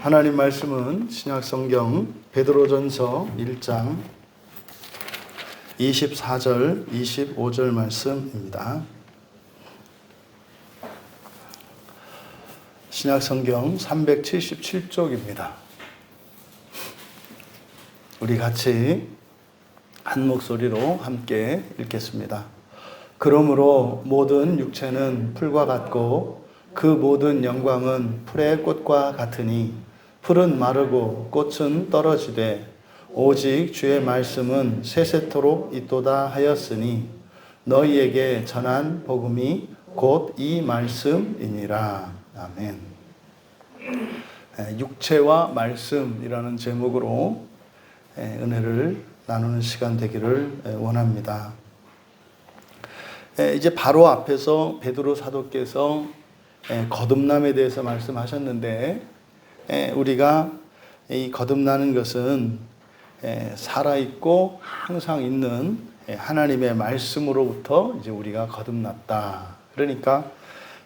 하나님 말씀은 신약성경 베드로전서 1장 24절 25절 말씀입니다. 신약성경 377쪽입니다. 우리 같이 한 목소리로 함께 읽겠습니다. 그러므로 모든 육체는 풀과 같고 그 모든 영광은 풀의 꽃과 같으니 풀은 마르고 꽃은 떨어지되 오직 주의 말씀은 세세토록 있도다 하였으니 너희에게 전한 복음이 곧 이 말씀이니라. 아멘. 육체와 말씀이라는 제목으로 은혜를 나누는 시간 되기를 원합니다. 이제 바로 앞에서 베드로 사도께서 거듭남에 대해서 말씀하셨는데, 우리가 이 거듭나는 것은 살아있고 항상 있는 하나님의 말씀으로부터 이제 우리가 거듭났다. 그러니까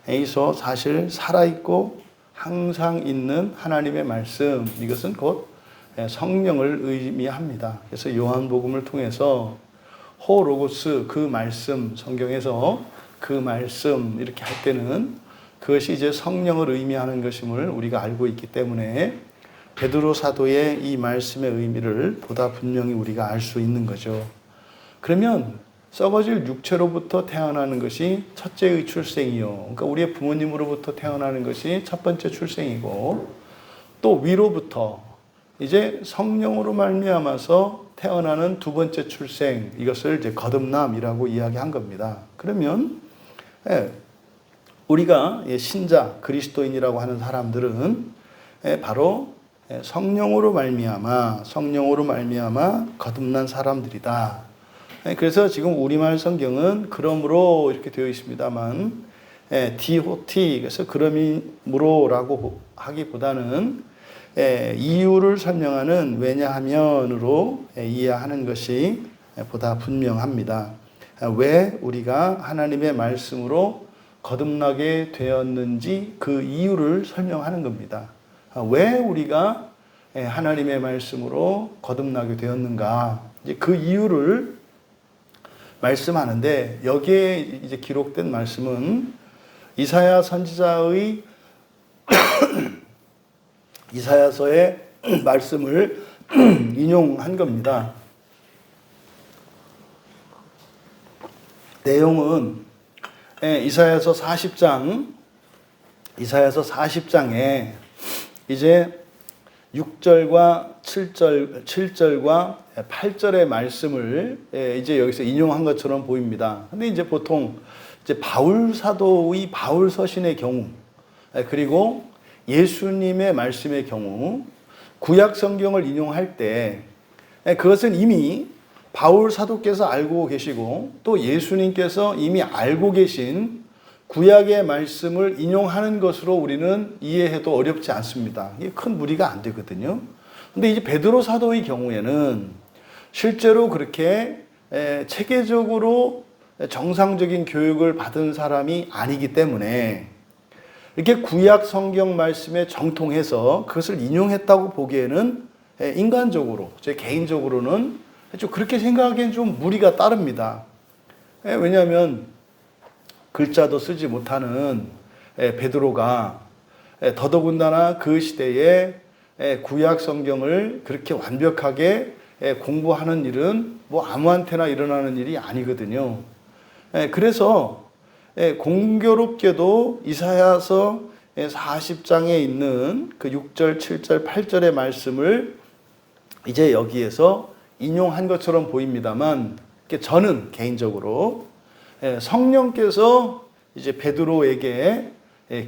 여기서 사실 살아있고 항상 있는 하나님의 말씀, 이것은 곧 성령을 의미합니다. 그래서 요한복음을 통해서 호로고스, 그 말씀, 성경에서 그 말씀 이렇게 할 때는 그것이 이제 성령을 의미하는 것임을 우리가 알고 있기 때문에 베드로 사도의 이 말씀의 의미를 보다 분명히 우리가 알 수 있는 거죠. 그러면 썩어질 육체로부터 태어나는 것이 첫째의 출생이요. 그러니까 우리의 부모님으로부터 태어나는 것이 첫 번째 출생이고, 또 위로부터 이제 성령으로 말미암아서 태어나는 두 번째 출생, 이것을 이제 거듭남이라고 이야기한 겁니다. 그러면 우리가 신자, 그리스도인이라고 하는 사람들은 바로 성령으로 말미암아 거듭난 사람들이다. 그래서 지금 우리말 성경은 그러므로 이렇게 되어 있습니다만, 디호티, 그래서 그러므로라고 하기보다는 이유를 설명하는 왜냐하면으로 이해하는 것이 보다 분명합니다. 왜 우리가 하나님의 말씀으로 거듭나게 되었는지 그 이유를 설명하는 겁니다. 왜 우리가 하나님의 말씀으로 거듭나게 되었는가, 이제 그 이유를 말씀하는데, 여기에 이제 기록된 말씀은 이사야 선지자의 이사야서의 말씀을 인용한 겁니다. 내용은 이사야서 40장에 이제 6절과 7절과 8절의 말씀을 이제 여기서 인용한 것처럼 보입니다. 근데 이제 보통 이제 바울 사도의 바울 서신의 경우, 그리고 예수님의 말씀의 경우, 구약 성경을 인용할 때 그것은 이미 바울 사도께서 알고 계시고 또 예수님께서 이미 알고 계신 구약의 말씀을 인용하는 것으로 우리는 이해해도 어렵지 않습니다. 이게 큰 무리가 안 되거든요. 근데 이제 베드로 사도의 경우에는 실제로 그렇게 체계적으로 정상적인 교육을 받은 사람이 아니기 때문에 이렇게 구약 성경 말씀에 정통해서 그것을 인용했다고 보기에는 인간적으로, 제 개인적으로는 좀 그렇게 생각하기엔 좀 무리가 따릅니다. 왜냐하면 글자도 쓰지 못하는 베드로가 더더군다나 그 시대에 구약 성경을 그렇게 완벽하게 공부하는 일은 뭐 아무한테나 일어나는 일이 아니거든요. 그래서 공교롭게도 이사야서 40장에 있는 그 6절, 7절, 8절의 말씀을 이제 여기에서 인용한 것처럼 보입니다만, 저는 개인적으로 성령께서 이제 베드로에게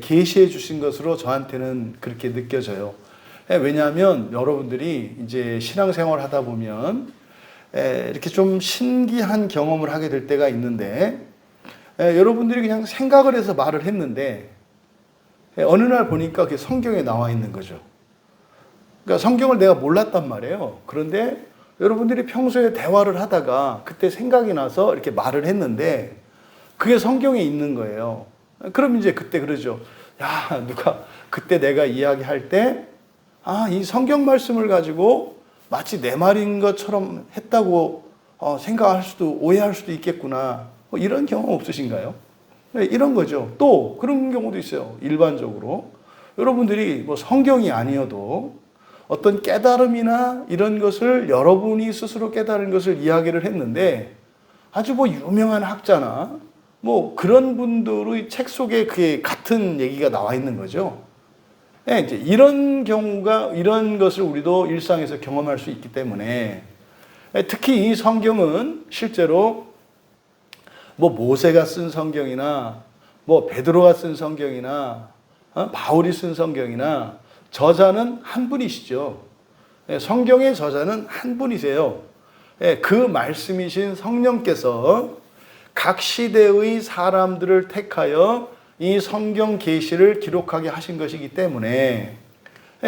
계시해 주신 것으로 저한테는 그렇게 느껴져요. 왜냐하면 여러분들이 이제 신앙생활 하다 보면 이렇게 좀 신기한 경험을 하게 될 때가 있는데, 여러분들이 그냥 생각을 해서 말을 했는데 어느 날 보니까 그게 성경에 나와 있는 거죠. 그러니까 성경을 내가 몰랐단 말이에요. 그런데 여러분들이 평소에 대화를 하다가 그때 생각이 나서 이렇게 말을 했는데 그게 성경에 있는 거예요. 그럼 이제 그때 그러죠. 야, 누가 그때 내가 이야기할 때 이 성경 말씀을 가지고 마치 내 말인 것처럼 했다고 생각할 수도, 오해할 수도 있겠구나. 뭐 이런 경험 없으신가요? 네, 이런 거죠. 또 그런 경우도 있어요. 일반적으로. 여러분들이 뭐 성경이 아니어도 어떤 깨달음이나 이런 것을 여러분이 스스로 깨달은 것을 이야기를 했는데 아주 뭐 유명한 학자나 뭐 그런 분들의 책 속에 그게 같은 얘기가 나와 있는 거죠. 네, 이제 이런 경우가, 이런 것을 우리도 일상에서 경험할 수 있기 때문에 특히 이 성경은 실제로 뭐 모세가 쓴 성경이나 뭐 베드로가 쓴 성경이나 바울이 쓴 성경이나 저자는 한 분이시죠. 성경의 저자는 한 분이세요. 그 말씀이신 성령께서 각 시대의 사람들을 택하여 이 성경 계시를 기록하게 하신 것이기 때문에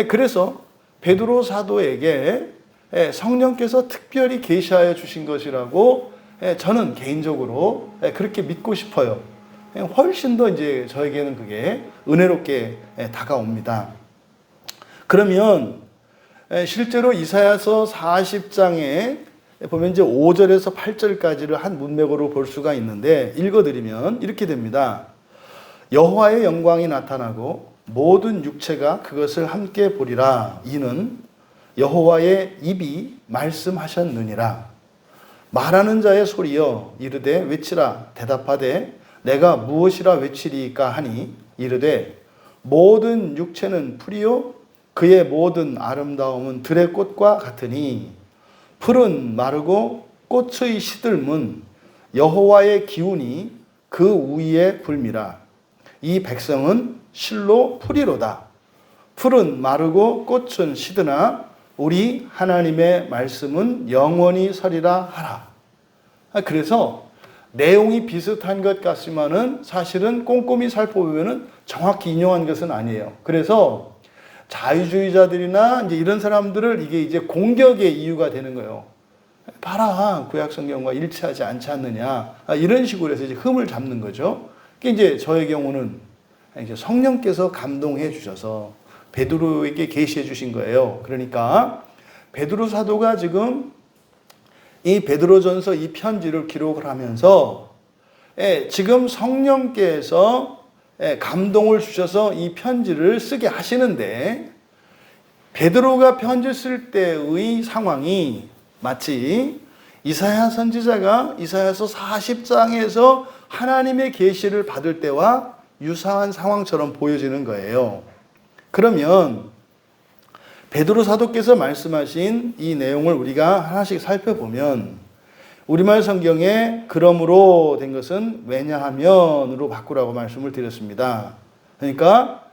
그래서 베드로 사도에게 성령께서 특별히 계시하여 주신 것이라고 저는 개인적으로 그렇게 믿고 싶어요. 훨씬 더 이제 저에게는 그게 은혜롭게 다가옵니다. 그러면 실제로 이사야서 40장에 보면 이제 5절에서 8절까지를 한 문맥으로 볼 수가 있는데 읽어드리면 이렇게 됩니다. 여호와의 영광이 나타나고 모든 육체가 그것을 함께 보리라. 이는 여호와의 입이 말씀하셨느니라. 말하는 자의 소리여 이르되 외치라. 대답하되 내가 무엇이라 외치리까 하니 이르되 모든 육체는 풀이요 그의 모든 아름다움은 들의 꽃과 같으니 풀은 마르고 꽃의 시들문 여호와의 기운이 그 위에 불미라. 이 백성은 실로 풀이로다. 풀은 마르고 꽃은 시드나 우리 하나님의 말씀은 영원히 서리라 하라. 그래서 내용이 비슷한 것 같지만은 사실은 꼼꼼히 살펴보면은 정확히 인용한 것은 아니에요. 그래서 자유주의자들이나 이제 이런 사람들을 이게 이제 공격의 이유가 되는 거예요. 봐라, 구약 성경과 일치하지 않지 않느냐. 이런 식으로 해서 이제 흠을 잡는 거죠. 이제 저의 경우는 이제 성령께서 감동해 주셔서 베드로에게 계시해 주신 거예요. 그러니까 베드로 사도가 지금 이 베드로전서 이 편지를 기록을 하면서 지금 성령께서 감동을 주셔서 이 편지를 쓰게 하시는데 베드로가 편지 쓸 때의 상황이 마치 이사야 선지자가 이사야서 40장에서 하나님의 계시를 받을 때와 유사한 상황처럼 보여지는 거예요. 그러면 베드로 사도께서 말씀하신 이 내용을 우리가 하나씩 살펴보면 우리말 성경에 그러므로 된 것은 왜냐하면으로 바꾸라고 말씀을 드렸습니다. 그러니까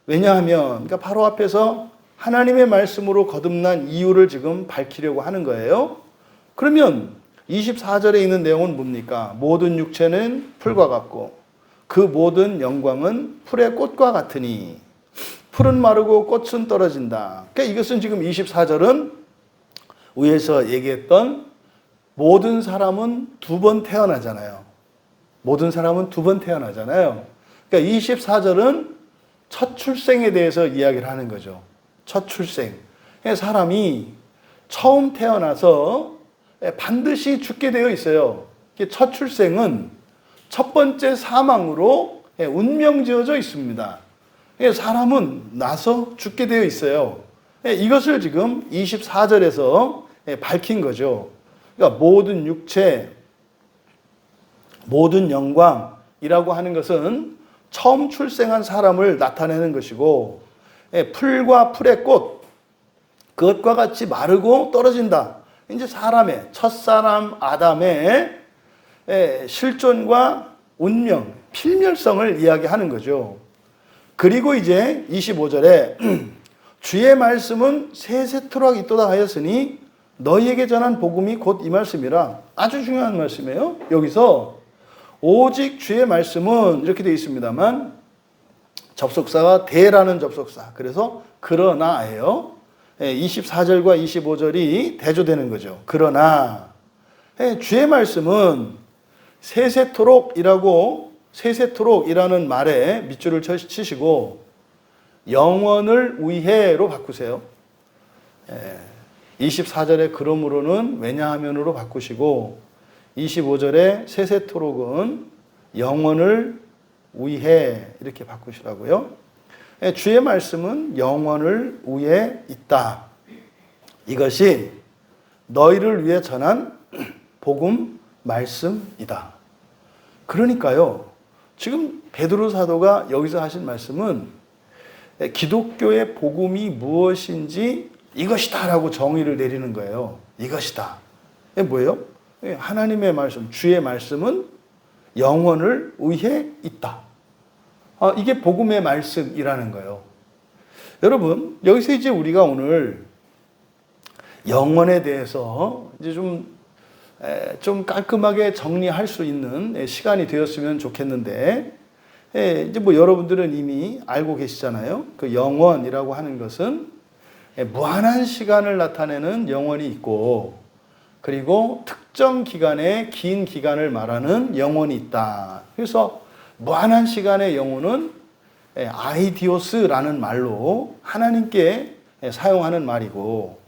왜냐하면 그러니까 바로 앞에서 하나님의 말씀으로 거듭난 이유를 지금 밝히려고 하는 거예요. 그러면 24절에 있는 내용은 뭡니까? 모든 육체는 풀과 같고 그 모든 영광은 풀의 꽃과 같으니 풀은 마르고 꽃은 떨어진다. 그러니까 이것은 지금 24절은 위에서 얘기했던 모든 사람은 두 번 태어나잖아요. 모든 사람은 두 번 태어나잖아요. 그러니까 24절은 첫 출생에 대해서 이야기를 하는 거죠. 첫 출생. 사람이 처음 태어나서 반드시 죽게 되어 있어요. 첫 출생은 첫 번째 사망으로 운명 지어져 있습니다. 사람은 나서 죽게 되어 있어요. 이것을 지금 24절에서 밝힌 거죠. 그러니까 모든 육체, 모든 영광이라고 하는 것은 처음 출생한 사람을 나타내는 것이고 풀과 풀의 꽃, 그것과 같이 마르고 떨어진다. 이제 사람의, 첫사람 아담의 실존과 운명, 필멸성을 이야기하는 거죠. 그리고 이제 25절에 주의 말씀은 세세토록 있도다 하였으니 너희에게 전한 복음이 곧 이 말씀이라. 아주 중요한 말씀이에요. 여기서 오직 주의 말씀은 이렇게 되어 있습니다만 접속사가 대라는 접속사. 그래서 그러나예요. 24절과 25절이 대조되는 거죠. 그러나 주의 말씀은 세세토록이라는 말에 밑줄을 치시고 영원을 위해로 바꾸세요. 24절에 그러므로는 왜냐하면으로 바꾸시고 25절에 세세토록은 영원을 위해 이렇게 바꾸시라고요. 주의 말씀은 영원을 위해 있다. 이것이 너희를 위해 전한 복음 말씀이다. 그러니까요. 지금 베드로 사도가 여기서 하신 말씀은 기독교의 복음이 무엇인지 이것이다 라고 정의를 내리는 거예요. 이것이다. 뭐예요? 하나님의 말씀, 주의 말씀은 영원을 위해 있다. 이게 복음의 말씀이라는 거예요. 여러분, 여기서 이제 우리가 오늘 영원에 대해서 이제 좀 깔끔하게 정리할 수 있는 시간이 되었으면 좋겠는데, 이제 뭐 여러분들은 이미 알고 계시잖아요. 그 영원이라고 하는 것은 무한한 시간을 나타내는 영원이 있고, 그리고 특정 기간의 긴 기간을 말하는 영혼이 있다. 그래서 무한한 시간의 영혼은 아이디오스라는 말로 하나님께 사용하는 말이고,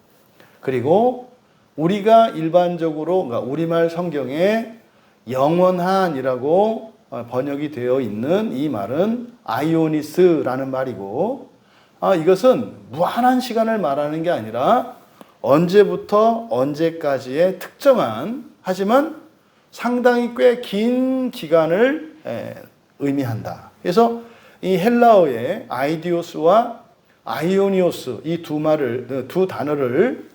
그리고 우리가 일반적으로 그러니까 우리말 성경에 영원한이라고 번역이 되어 있는 이 말은 아이오니스라는 말이고, 이것은 무한한 시간을 말하는 게 아니라 언제부터 언제까지의 특정한 하지만 상당히 꽤 긴 기간을 의미한다. 그래서 이 헬라어의 아이디오스와 아이오니오스 이 두 단어를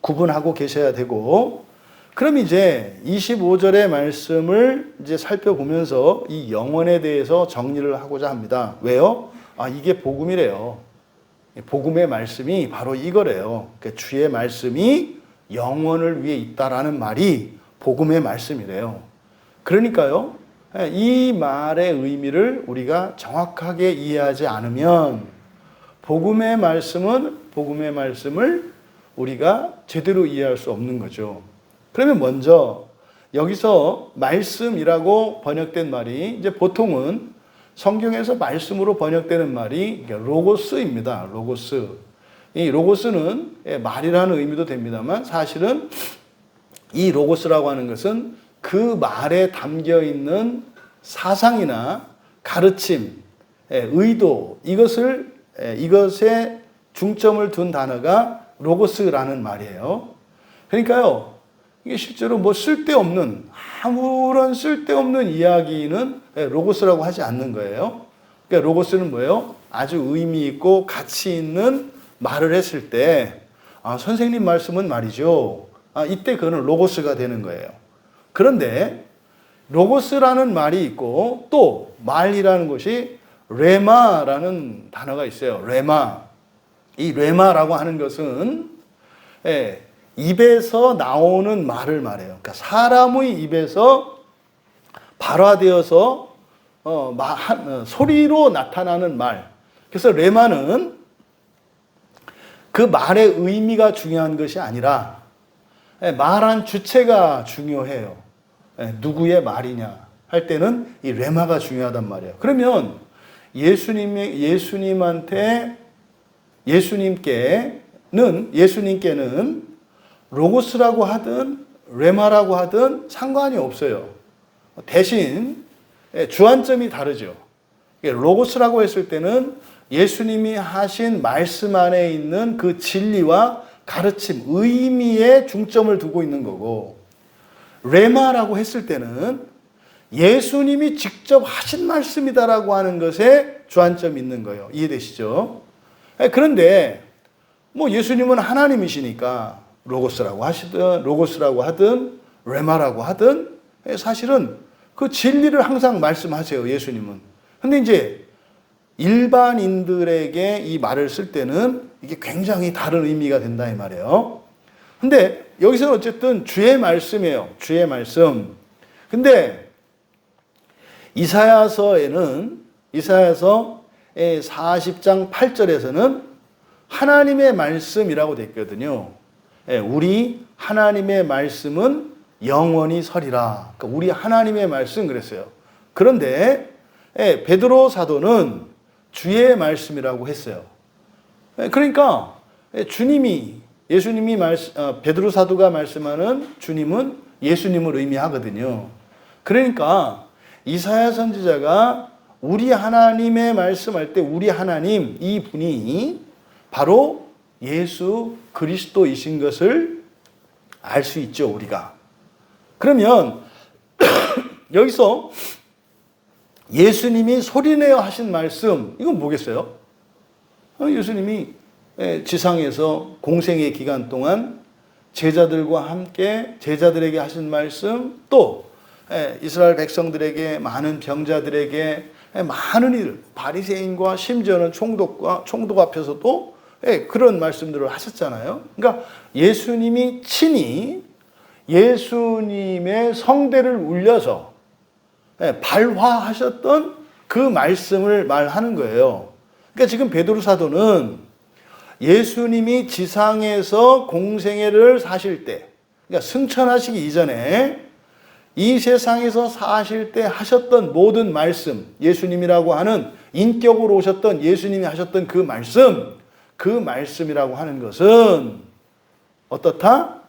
구분하고 계셔야 되고, 그럼 이제 25절의 말씀을 이제 살펴보면서 이 영원에 대해서 정리를 하고자 합니다. 왜요? 이게 복음이래요. 복음의 말씀이 바로 이거래요. 그러니까 주의 말씀이 영원을 위해 있다라는 말이 복음의 말씀이래요. 그러니까요, 이 말의 의미를 우리가 정확하게 이해하지 않으면 복음의 말씀을 우리가 제대로 이해할 수 없는 거죠. 그러면 먼저 여기서 말씀이라고 번역된 말이 이제 보통은 성경에서 말씀으로 번역되는 말이 로고스입니다. 로고스. 이 로고스는 말이라는 의미도 됩니다만 사실은 이 로고스라고 하는 것은 그 말에 담겨 있는 사상이나 가르침, 의도, 이것에 중점을 둔 단어가 로고스라는 말이에요. 그러니까요, 이게 실제로 아무런 쓸데없는 이야기는 로고스라고 하지 않는 거예요. 그러니까 로고스는 뭐예요? 아주 의미 있고 가치 있는 말을 했을 때, 선생님 말씀은 말이죠. 이때 그거는 로고스가 되는 거예요. 그런데 로고스라는 말이 있고 또 말이라는 것이 레마라는 단어가 있어요. 레마. 이 레마라고 하는 것은 입에서 나오는 말을 말해요. 그러니까 사람의 입에서 발화되어서 소리로 나타나는 말. 그래서 레마는 그 말의 의미가 중요한 것이 아니라 말한 주체가 중요해요. 누구의 말이냐 할 때는 이 레마가 중요하단 말이에요. 그러면 예수님께는 로고스라고 하든 레마라고 하든 상관이 없어요. 대신 주안점이 다르죠. 로고스라고 했을 때는 예수님이 하신 말씀 안에 있는 그 진리와 가르침, 의미에 중점을 두고 있는 거고, 레마라고 했을 때는 예수님이 직접 하신 말씀이다라고 하는 것에 주안점이 있는 거예요. 이해되시죠? 그런데 예수님은 하나님이시니까 로고스라고 하든 레마라고 하든 사실은 그 진리를 항상 말씀하세요. 예수님은. 근데 이제 일반인들에게 이 말을 쓸 때는 이게 굉장히 다른 의미가 된다 이 말이에요. 근데 여기서는 어쨌든 주의 말씀이에요. 주의 말씀. 근데 이사야서 40장 8절에서는 하나님의 말씀이라고 되어 있거든요. 우리 하나님의 말씀은 영원히 서리라. 그러니까 우리 하나님의 말씀 그랬어요. 그런데 베드로 사도는 주의 말씀이라고 했어요. 그러니까 예수님이 베드로 사도가 말씀하는 주님은 예수님을 의미하거든요. 그러니까 이사야 선지자가 우리 하나님의 말씀할 때 우리 하나님 이 분이 바로 예수 그리스도이신 것을 알 수 있죠, 우리가. 그러면 여기서 예수님이 소리내어 하신 말씀, 이건 뭐겠어요? 예수님이 지상에서 공생의 기간 동안 제자들과 함께 제자들에게 하신 말씀, 또 이스라엘 백성들에게, 많은 병자들에게 많은 일, 바리새인과 심지어는 총독 앞에서도 그런 말씀들을 하셨잖아요. 그러니까 예수님이 친히 예수님의 성대를 울려서 발화하셨던 그 말씀을 말하는 거예요. 그러니까 지금 베드로 사도는 예수님이 지상에서 공생애를 사실 때, 그러니까 승천하시기 이전에 이 세상에서 사실 때 하셨던 모든 말씀, 예수님이라고 하는 인격으로 오셨던 예수님이 하셨던 그 말씀이라고 하는 것은 어떻다?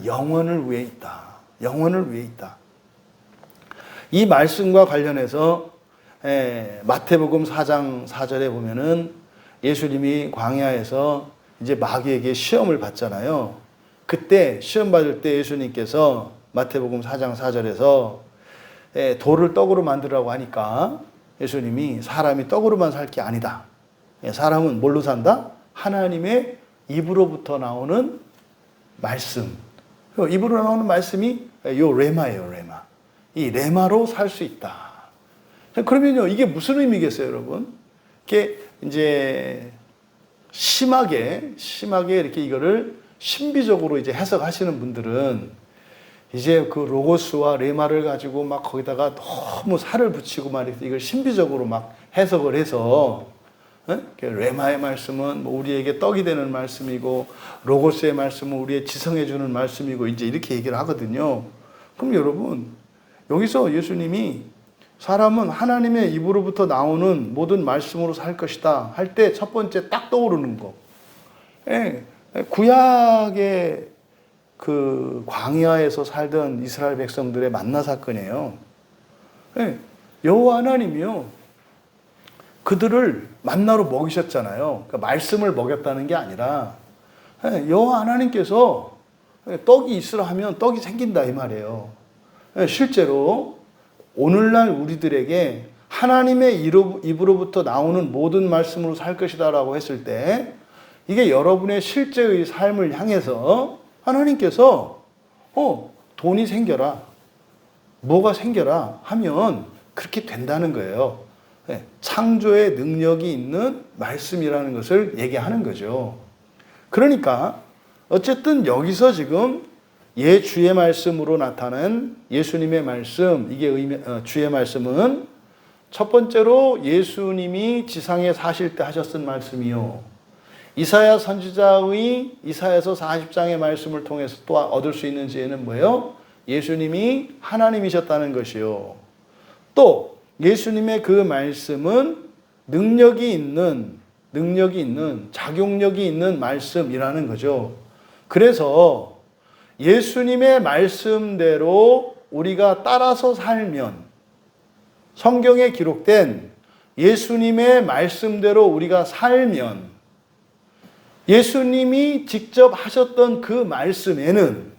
영원을 위해 있다. 영원을 위해 있다. 이 말씀과 관련해서 마태복음 4장 4절에 보면은 예수님이 광야에서 이제 마귀에게 시험을 받잖아요. 그때 시험 받을 때 예수님께서 마태복음 4장 4절에서 돌을 떡으로 만들라고 하니까 예수님이 사람이 떡으로만 살 게 아니다. 사람은 뭘로 산다? 하나님의 입으로부터 나오는 말씀. 입으로 나오는 말씀이 요 레마예요, 레마. 이 레마로 살 수 있다. 그러면요, 이게 무슨 의미겠어요, 여러분? 이게 이제 심하게 이렇게 이거를 신비적으로 이제 해석하시는 분들은 이제 그 로고스와 레마를 가지고 막 거기다가 너무 살을 붙이고 막 이걸 신비적으로 막 해석을 해서 레마의 말씀은 뭐 우리에게 떡이 되는 말씀이고 로고스의 말씀은 우리의 지성해 주는 말씀이고 이제 이렇게 얘기를 하거든요. 그럼 여러분, 여기서 예수님이 사람은 하나님의 입으로부터 나오는 모든 말씀으로 살 것이다 할 때 첫 번째 딱 떠오르는 거. 구약의 그 광야에서 살던 이스라엘 백성들의 만나 사건이에요. 여호와 하나님이요, 그들을 만나로 먹이셨잖아요. 그러니까 말씀을 먹였다는 게 아니라 여호와 하나님께서 떡이 있으라 하면 떡이 생긴다 이 말이에요. 실제로 오늘날 우리들에게 하나님의 입으로부터 나오는 모든 말씀으로 살 것이다 라고 했을 때 이게 여러분의 실제의 삶을 향해서 하나님께서 돈이 생겨라, 뭐가 생겨라 하면 그렇게 된다는 거예요. 창조의 능력이 있는 말씀이라는 것을 얘기하는 거죠. 그러니까 어쨌든 여기서 지금 주의 말씀으로 나타난 예수님의 말씀, 이게 주의 말씀은 첫 번째로 예수님이 지상에 사실 때 하셨던 말씀이요, 이사야 선지자의 이사야서 40장의 말씀을 통해서 또 얻을 수 있는 지혜는 뭐예요? 예수님이 하나님이셨다는 것이요, 또 예수님의 그 말씀은 능력이 있는, 작용력이 있는 말씀이라는 거죠. 그래서 예수님의 말씀대로 우리가 따라서 살면, 성경에 기록된 예수님의 말씀대로 우리가 살면, 예수님이 직접 하셨던 그 말씀에는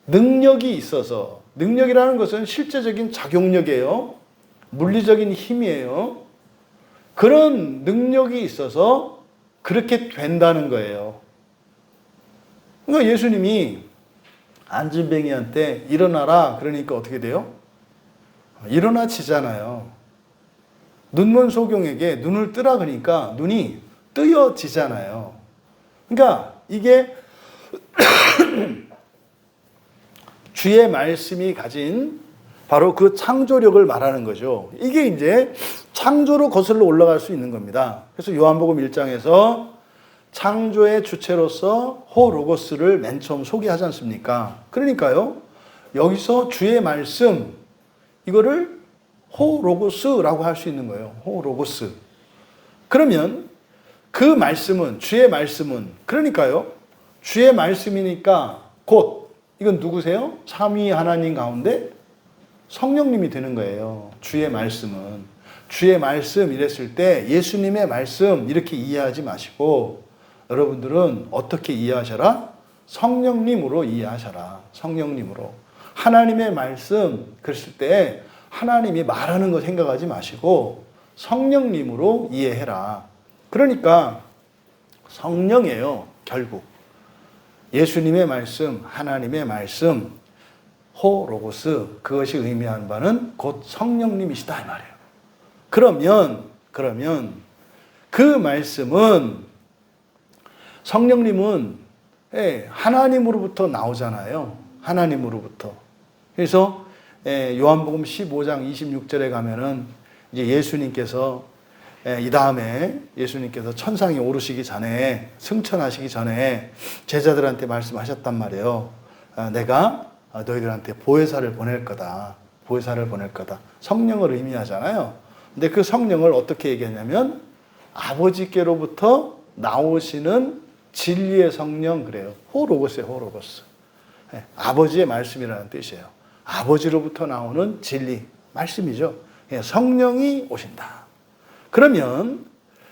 능력이 있어서, 능력이라는 것은 실제적인 작용력이에요. 물리적인 힘이에요. 그런 능력이 있어서 그렇게 된다는 거예요. 그러니까 예수님이 안진뱅이한테 일어나라 그러니까 어떻게 돼요? 일어나지잖아요. 눈먼 소경에게 눈을 뜨라 그러니까 눈이 뜨여지잖아요. 그러니까 이게 주의 말씀이 가진 바로 그 창조력을 말하는 거죠. 이게 이제 창조로 거슬러 올라갈 수 있는 겁니다. 그래서 요한복음 1장에서 창조의 주체로서 호로고스를 맨 처음 소개하지 않습니까? 그러니까요, 여기서 주의 말씀, 이거를 호로고스라고 할 수 있는 거예요. 호로고스. 그러면 그 말씀은, 주의 말씀은, 그러니까요, 주의 말씀이니까 곧, 이건 누구세요? 삼위 하나님 가운데 성령님이 되는 거예요. 주의 말씀은. 주의 말씀 이랬을 때 예수님의 말씀 이렇게 이해하지 마시고 여러분들은 어떻게 이해하셔라? 성령님으로 이해하셔라. 성령님으로. 하나님의 말씀 그랬을 때 하나님이 말하는 거 생각하지 마시고 성령님으로 이해해라. 그러니까 성령이에요. 결국. 예수님의 말씀, 하나님의 말씀, 호로고스, 그것이 의미하는 바는 곧 성령님이시다 이 말이에요. 그러면 그 말씀은 성령님은 하나님으로부터 나오잖아요. 하나님으로부터. 그래서 요한복음 15장 26절에 가면은 이제 예수님께서 이 다음에 예수님께서 천상에 오르시기 전에 승천하시기 전에 제자들한테 말씀하셨단 말이에요. 내가 너희들한테 보혜사를 보낼 거다. 보혜사를 보낼 거다. 성령을 의미하잖아요. 근데 그 성령을 어떻게 얘기하냐면 아버지께로부터 나오시는 진리의 성령 그래요. 호로고스예요. 호로고스. 아버지의 말씀이라는 뜻이에요. 아버지로부터 나오는 진리 말씀이죠. 성령이 오신다. 그러면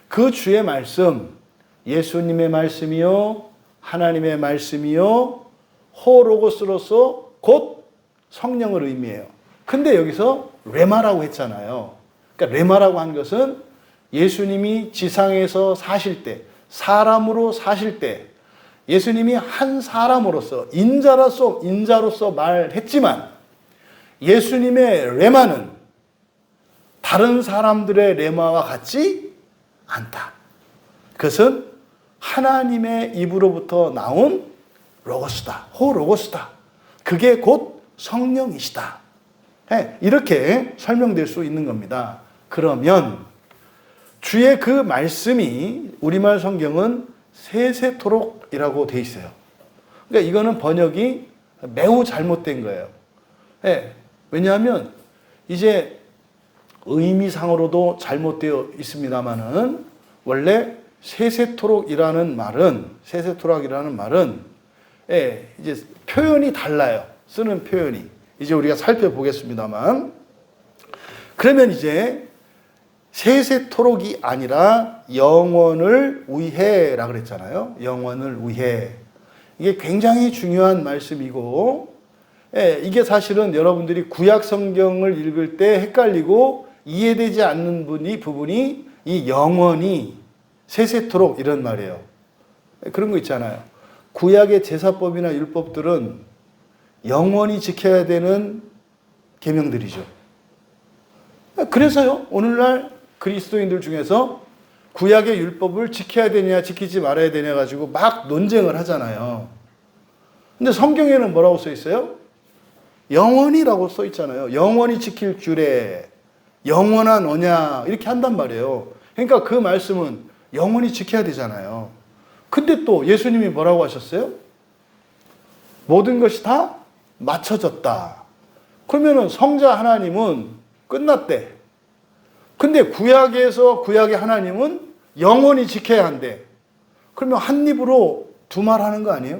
그 주의 말씀, 예수님의 말씀이요, 하나님의 말씀이요, 호로고스로서 곧 성령을 의미해요. 근데 여기서 레마라고 했잖아요. 그러니까 레마라고 한 것은 예수님이 지상에서 사실 때, 사람으로 사실 때, 예수님이 한 사람으로서, 인자로서 말했지만, 예수님의 레마는 다른 사람들의 레마와 같지 않다. 그것은 하나님의 입으로부터 나온 로고스다. 호로고스다. 그게 곧 성령이시다. 이렇게 설명될 수 있는 겁니다. 그러면 주의 그 말씀이 우리말 성경은 세세토록이라고 돼 있어요. 그러니까 이거는 번역이 매우 잘못된 거예요. 왜냐하면 이제 의미상으로도 잘못되어 있습니다만은 원래 세세토록이라는 말은 이제 표현이 달라요. 쓰는 표현이. 이제 우리가 살펴보겠습니다만. 그러면 이제 세세토록이 아니라 영원을 위해라 그랬잖아요. 영원을 위해. 이게 굉장히 중요한 말씀이고, 이게 사실은 여러분들이 구약 성경을 읽을 때 헷갈리고 이해되지 않는 부분이 이 영원히 세세토록 이런 말이에요. 그런 거 있잖아요. 구약의 제사법이나 율법들은 영원히 지켜야 되는 계명들이죠. 그래서요, 오늘날 그리스도인들 중에서 구약의 율법을 지켜야 되냐, 지키지 말아야 되냐 가지고 막 논쟁을 하잖아요. 근데 성경에는 뭐라고 써 있어요? 영원히라고 써 있잖아요. 영원히 지킬 규례, 영원한 언약, 이렇게 한단 말이에요. 그러니까 그 말씀은 영원히 지켜야 되잖아요. 근데 또 예수님이 뭐라고 하셨어요? 모든 것이 다 맞춰졌다. 그러면은 성자 하나님은 끝났대. 근데 구약의 하나님은 영원히 지켜야 한대. 그러면 한 입으로 두 말 하는 거 아니에요?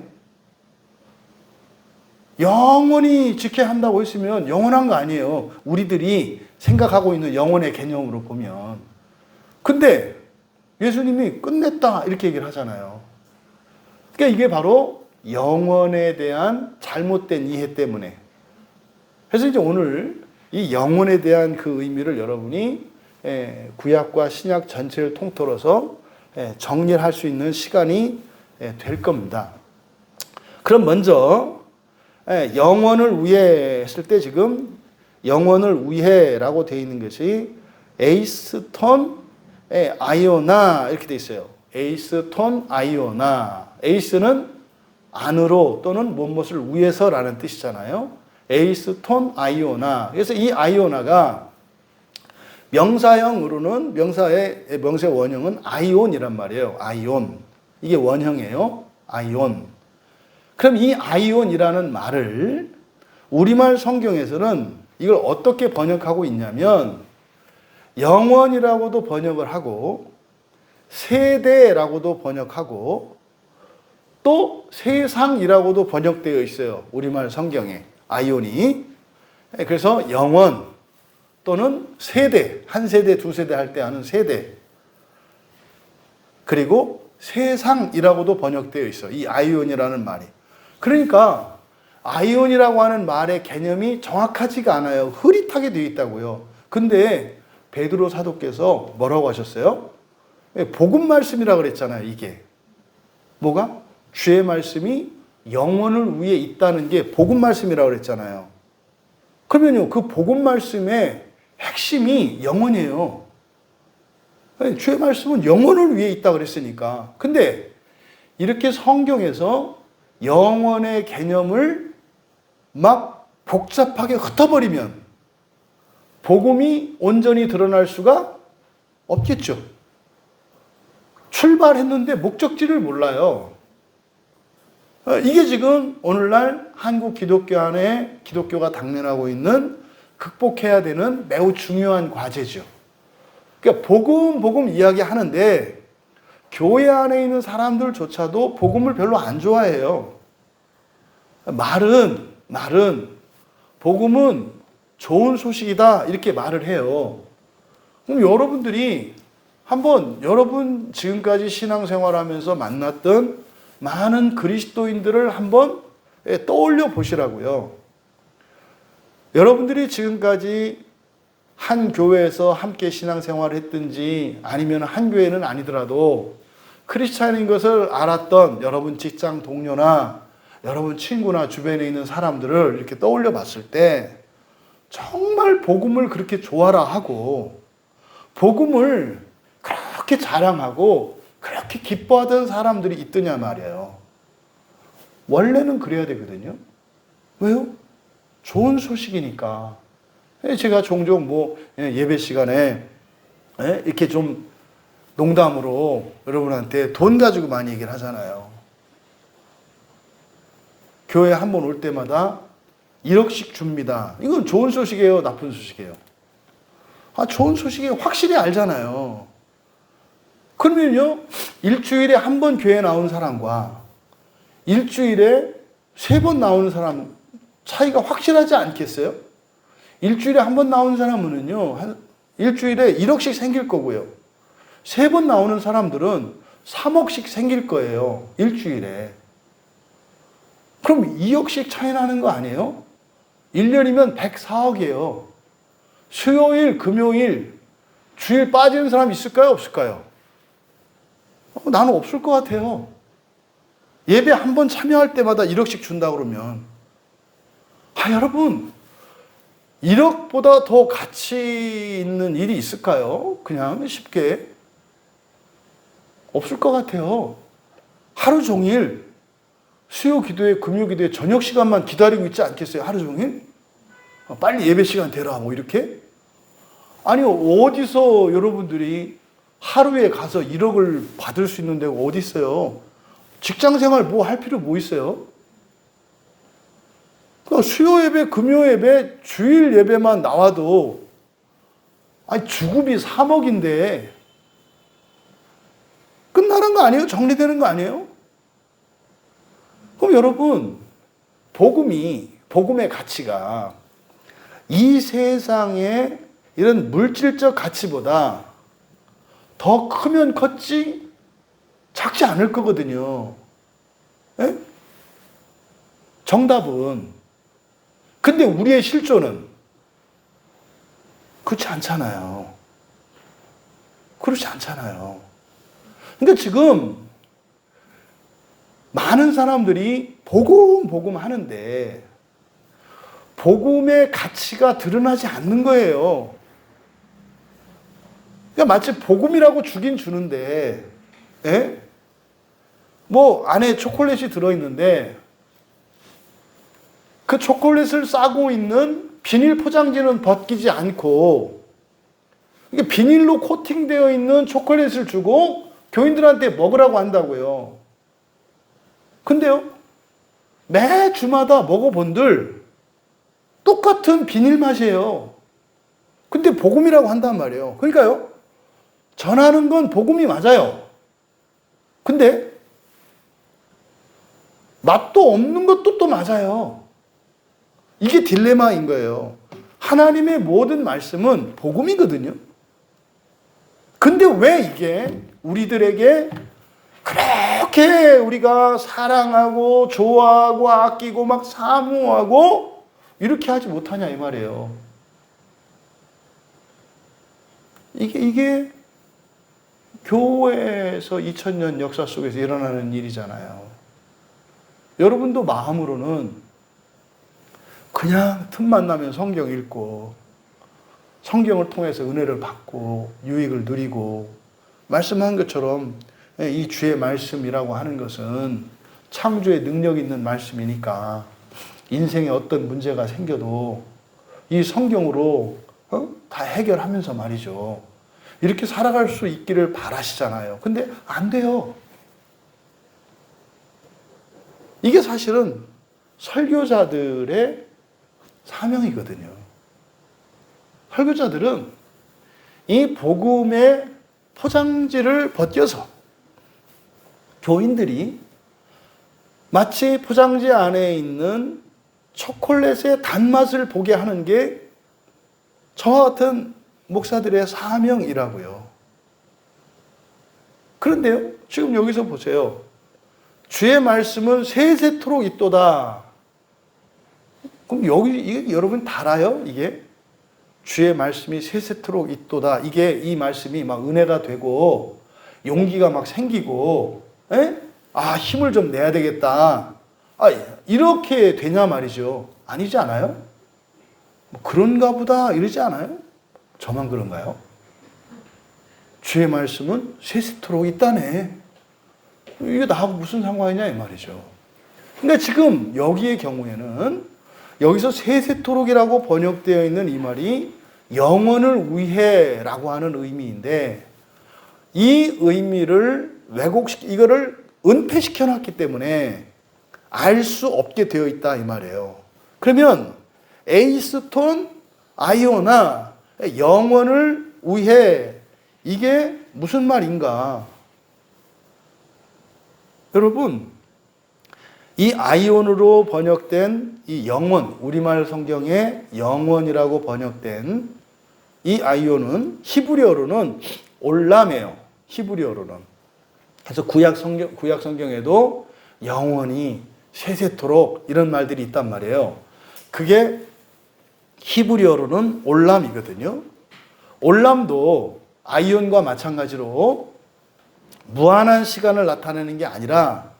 영원히 지켜야 한다고 했으면 영원한 거 아니에요. 우리들이 생각하고 있는 영원의 개념으로 보면. 근데 예수님이 끝냈다 이렇게 얘기를 하잖아요. 그러니까 이게 바로 영원에 대한 잘못된 이해 때문에. 그래서 이제 오늘 이 영원에 대한 그 의미를 여러분이 구약과 신약 전체를 통틀어서 정리를 할 수 있는 시간이 될 겁니다. 그럼 먼저 영원을 위해 했을 때 지금 영원을 위해라고 되어 있는 것이 에이스톤 아이오나 이렇게 되어 있어요. 에이스톤 아이오나. 에이스는 안으로 또는 무엇을 위해서라는 뜻이잖아요. 에이스톤 아이오나. 그래서 이 아이오나가 명사형으로는 명사의 원형은 아이온이란 말이에요. 아이온. 이게 원형이에요. 아이온. 그럼 이 아이온이라는 말을 우리말 성경에서는 이걸 어떻게 번역하고 있냐면 영원이라고도 번역을 하고 세대라고도 번역하고 또 세상이라고도 번역되어 있어요. 우리말 성경에 아이온이. 그래서 영원 또는 세대, 한 세대, 두 세대 할 때 하는 세대. 그리고 세상이라고도 번역되어 있어. 이 아이온이라는 말이. 그러니까 아이온이라고 하는 말의 개념이 정확하지가 않아요. 흐릿하게 되어 있다고요. 근데 베드로 사도께서 뭐라고 하셨어요? 복음 말씀이라고 그랬잖아요, 이게. 뭐가? 주의 말씀이 영원을 위해 있다는 게 복음 말씀이라고 그랬잖아요. 그러면요, 그 복음 말씀의 핵심이 영원이에요. 주의 말씀은 영원을 위해 있다고 그랬으니까. 근데 이렇게 성경에서 영원의 개념을 막 복잡하게 흩어버리면 복음이 온전히 드러날 수가 없겠죠. 출발했는데 목적지를 몰라요. 이게 지금 오늘날 한국 기독교 안에 기독교가 당면하고 있는 극복해야 되는 매우 중요한 과제죠. 그러니까 복음 이야기하는데 교회 안에 있는 사람들조차도 복음을 별로 안 좋아해요. 말은 복음은 좋은 소식이다 이렇게 말을 해요. 그럼 여러분들이 한번 여러분 지금까지 신앙생활하면서 만났던 많은 그리스도인들을 한번 떠올려 보시라고요. 여러분들이 지금까지 한 교회에서 함께 신앙생활을 했든지 아니면 한 교회는 아니더라도 크리스찬인 것을 알았던 여러분 직장 동료나 여러분 친구나 주변에 있는 사람들을 이렇게 떠올려 봤을 때 정말 복음을 그렇게 좋아라 하고 복음을 그렇게 자랑하고 그렇게 기뻐하던 사람들이 있더냐 말이에요. 원래는 그래야 되거든요. 왜요? 좋은 소식이니까. 제가 종종 예배 시간에 이렇게 좀 농담으로 여러분한테 돈 가지고 많이 얘기를 하잖아요. 교회 한 번 올 때마다 1억씩 줍니다. 이건 좋은 소식이에요? 나쁜 소식이에요? 좋은 소식이 확실히 알잖아요. 그러면요, 일주일에 한 번 교회 나오는 사람과 일주일에 3번 나오는 사람 차이가 확실하지 않겠어요? 일주일에 한 번 나오는 사람은요, 일주일에 1억씩 생길 거고요. 3번 나오는 사람들은 3억씩 생길 거예요. 일주일에. 그럼 2억씩 차이 나는 거 아니에요? 1년이면 104억이에요. 수요일, 금요일, 주일 빠지는 사람 있을까요? 없을까요? 나는 없을 것 같아요. 예배 한 번 참여할 때마다 1억씩 준다 그러면. 여러분, 1억보다 더 가치 있는 일이 있을까요? 그냥 쉽게. 없을 것 같아요. 하루 종일 수요 기도회, 금요 기도회 저녁 시간만 기다리고 있지 않겠어요? 하루 종일? 빨리 예배 시간 되라, 이렇게? 아니, 어디서 여러분들이 하루에 가서 1억을 받을 수 있는 데가 어디 있어요? 직장 생활 할 필요 있어요? 그러니까 수요 예배, 금요 예배, 주일 예배만 나와도 주급이 3억인데 끝나는 거 아니에요? 정리되는 거 아니에요? 그럼 여러분, 복음의 가치가 이 세상의 이런 물질적 가치보다 더 크면 컸지 작지 않을 거거든요. 예? 정답은. 근데 우리의 실존은 그렇지 않잖아요. 그렇지 않잖아요. 그러니까 지금 많은 사람들이 복음 하는데 복음의 가치가 드러나지 않는 거예요. 그러니까 마치 복음이라고 주긴 주는데, 예? 안에 초콜릿이 들어있는데 그 초콜릿을 싸고 있는 비닐 포장지는 벗기지 않고 이게 비닐로 코팅되어 있는 초콜릿을 주고 교인들한테 먹으라고 한다고요. 근데요, 매 주마다 먹어본들 똑같은 비닐 맛이에요. 근데 복음이라고 한단 말이에요. 그러니까요, 전하는 건 복음이 맞아요. 근데 맛도 없는 것도 또 맞아요. 이게 딜레마인 거예요. 하나님의 모든 말씀은 복음이거든요. 근데 왜 이게 우리들에게 그렇게 우리가 사랑하고 좋아하고 아끼고 막 사모하고 이렇게 하지 못하냐 이 말이에요. 이게 교회에서 2000년 역사 속에서 일어나는 일이잖아요. 여러분도 마음으로는 그냥 틈만 나면 성경 읽고 성경을 통해서 은혜를 받고 유익을 누리고 말씀한 것처럼 이 주의 말씀이라고 하는 것은 창조의 능력 있는 말씀이니까 인생에 어떤 문제가 생겨도 이 성경으로 다 해결하면서 말이죠. 이렇게 살아갈 수 있기를 바라시잖아요. 근데 안 돼요. 이게 사실은 설교자들의 사명이거든요. 설교자들은 이 복음의 포장지를 벗겨서 교인들이 마치 포장지 안에 있는 초콜릿의 단맛을 보게 하는 게 저와 같은 목사들의 사명이라고요. 그런데요, 지금 여기서 보세요. 주의 말씀은 세세토록 있도다. 그럼 이게 여러분 다 알아요? 이게? 주의 말씀이 세세토록 있도다. 이게 이 말씀이 막 은혜가 되고 용기가 막 생기고, 힘을 좀 내야 되겠다. 이렇게 되냐 말이죠. 아니지 않아요? 뭐 그런가 보다 이러지 않아요? 저만 그런가요? 주의 말씀은 세세토록 있다네. 이게 나하고 무슨 상관이냐 이 말이죠. 근데 지금 여기의 경우에는 여기서 세세토록이라고 번역되어 있는 이 말이 영원을 위해라고 하는 의미인데 이 의미를 이거를 은폐시켜 놨기 때문에 알 수 없게 되어 있다 이 말이에요. 그러면 에이스톤 아이오나 영원을 위해 이게 무슨 말인가? 여러분, 이 아이온으로 번역된 이 영원, 우리말 성경에 영원이라고 번역된 이 아이온은 히브리어로는 올람이에요. 히브리어로는. 그래서 구약 성경에도 영원히 세세토록 이런 말들이 있단 말이에요. 그게 히브리어로는 올람이거든요. 올람도 아이온과 마찬가지로 무한한 시간을 나타내는 게 아니라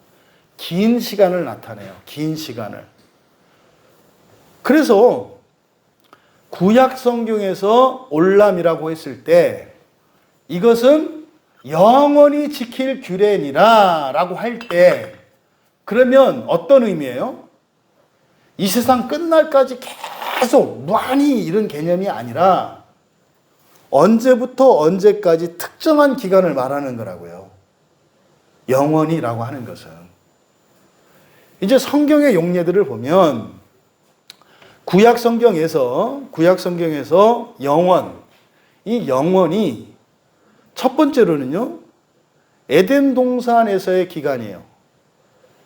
긴 시간을 나타내요. 긴 시간을. 그래서 구약 성경에서 올람이라고 했을 때 이것은 영원히 지킬 규례니라 라고 할 때 그러면 어떤 의미예요? 이 세상 끝날까지 계속 무한히 이런 개념이 아니라 언제부터 언제까지 특정한 기간을 말하는 거라고요. 영원히라고 하는 것은. 이제 성경의 용례들을 보면 구약 성경에서 영원, 이 영원이 첫 번째로는요, 에덴 동산에서의 기간이에요.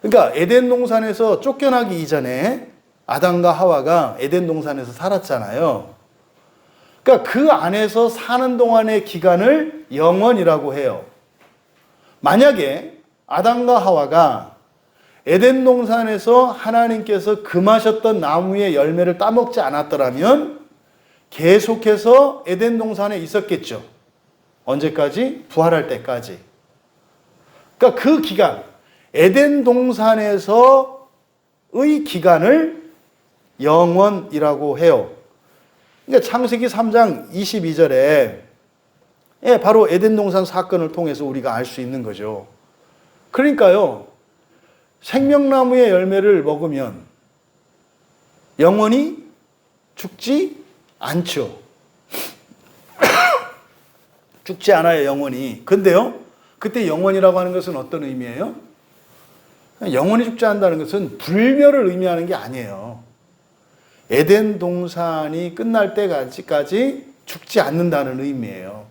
그러니까 에덴 동산에서 쫓겨나기 이전에 아담과 하와가 에덴 동산에서 살았잖아요. 그러니까 그 안에서 사는 동안의 기간을 영원이라고 해요. 만약에 아담과 하와가 에덴 동산에서 하나님께서 금하셨던 나무의 열매를 따먹지 않았더라면 계속해서 에덴 동산에 있었겠죠. 언제까지? 부활할 때까지. 그러니까 그 기간, 에덴 동산에서의 기간을 영원이라고 해요. 그러니까 창세기 3장 22절에 바로 에덴 동산 사건을 통해서 우리가 알 수 있는 거죠. 그러니까요, 생명나무의 열매를 먹으면 영원히 죽지 않죠. 죽지 않아요, 영원히. 근데요, 그때 영원이라고 하는 것은 어떤 의미예요? 영원히 죽지 않는다는 것은 불멸을 의미하는 게 아니에요. 에덴 동산이 끝날 때까지 죽지 않는다는 의미예요.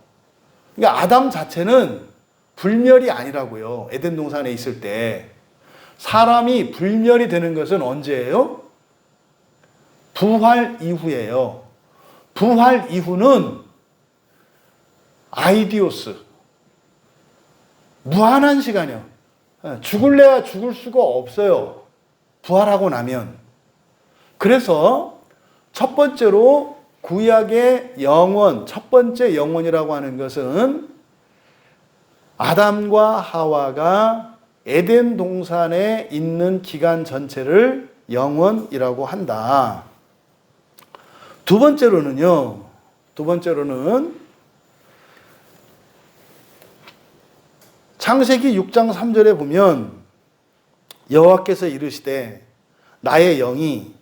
그러니까 아담 자체는 불멸이 아니라고요. 에덴 동산에 있을 때. 사람이 불멸이 되는 것은 언제예요? 부활 이후예요. 부활 이후는 아이디오스, 무한한 시간이요. 죽을래야 죽을 수가 없어요. 부활하고 나면. 그래서 첫 번째로 구약의 영원, 첫 번째 영원이라고 하는 것은 아담과 하와가 에덴 동산에 있는 기간 전체를 영원이라고 한다. 두 번째로는 창세기 6장 3절에 보면 여호와께서 이르시되 나의 영이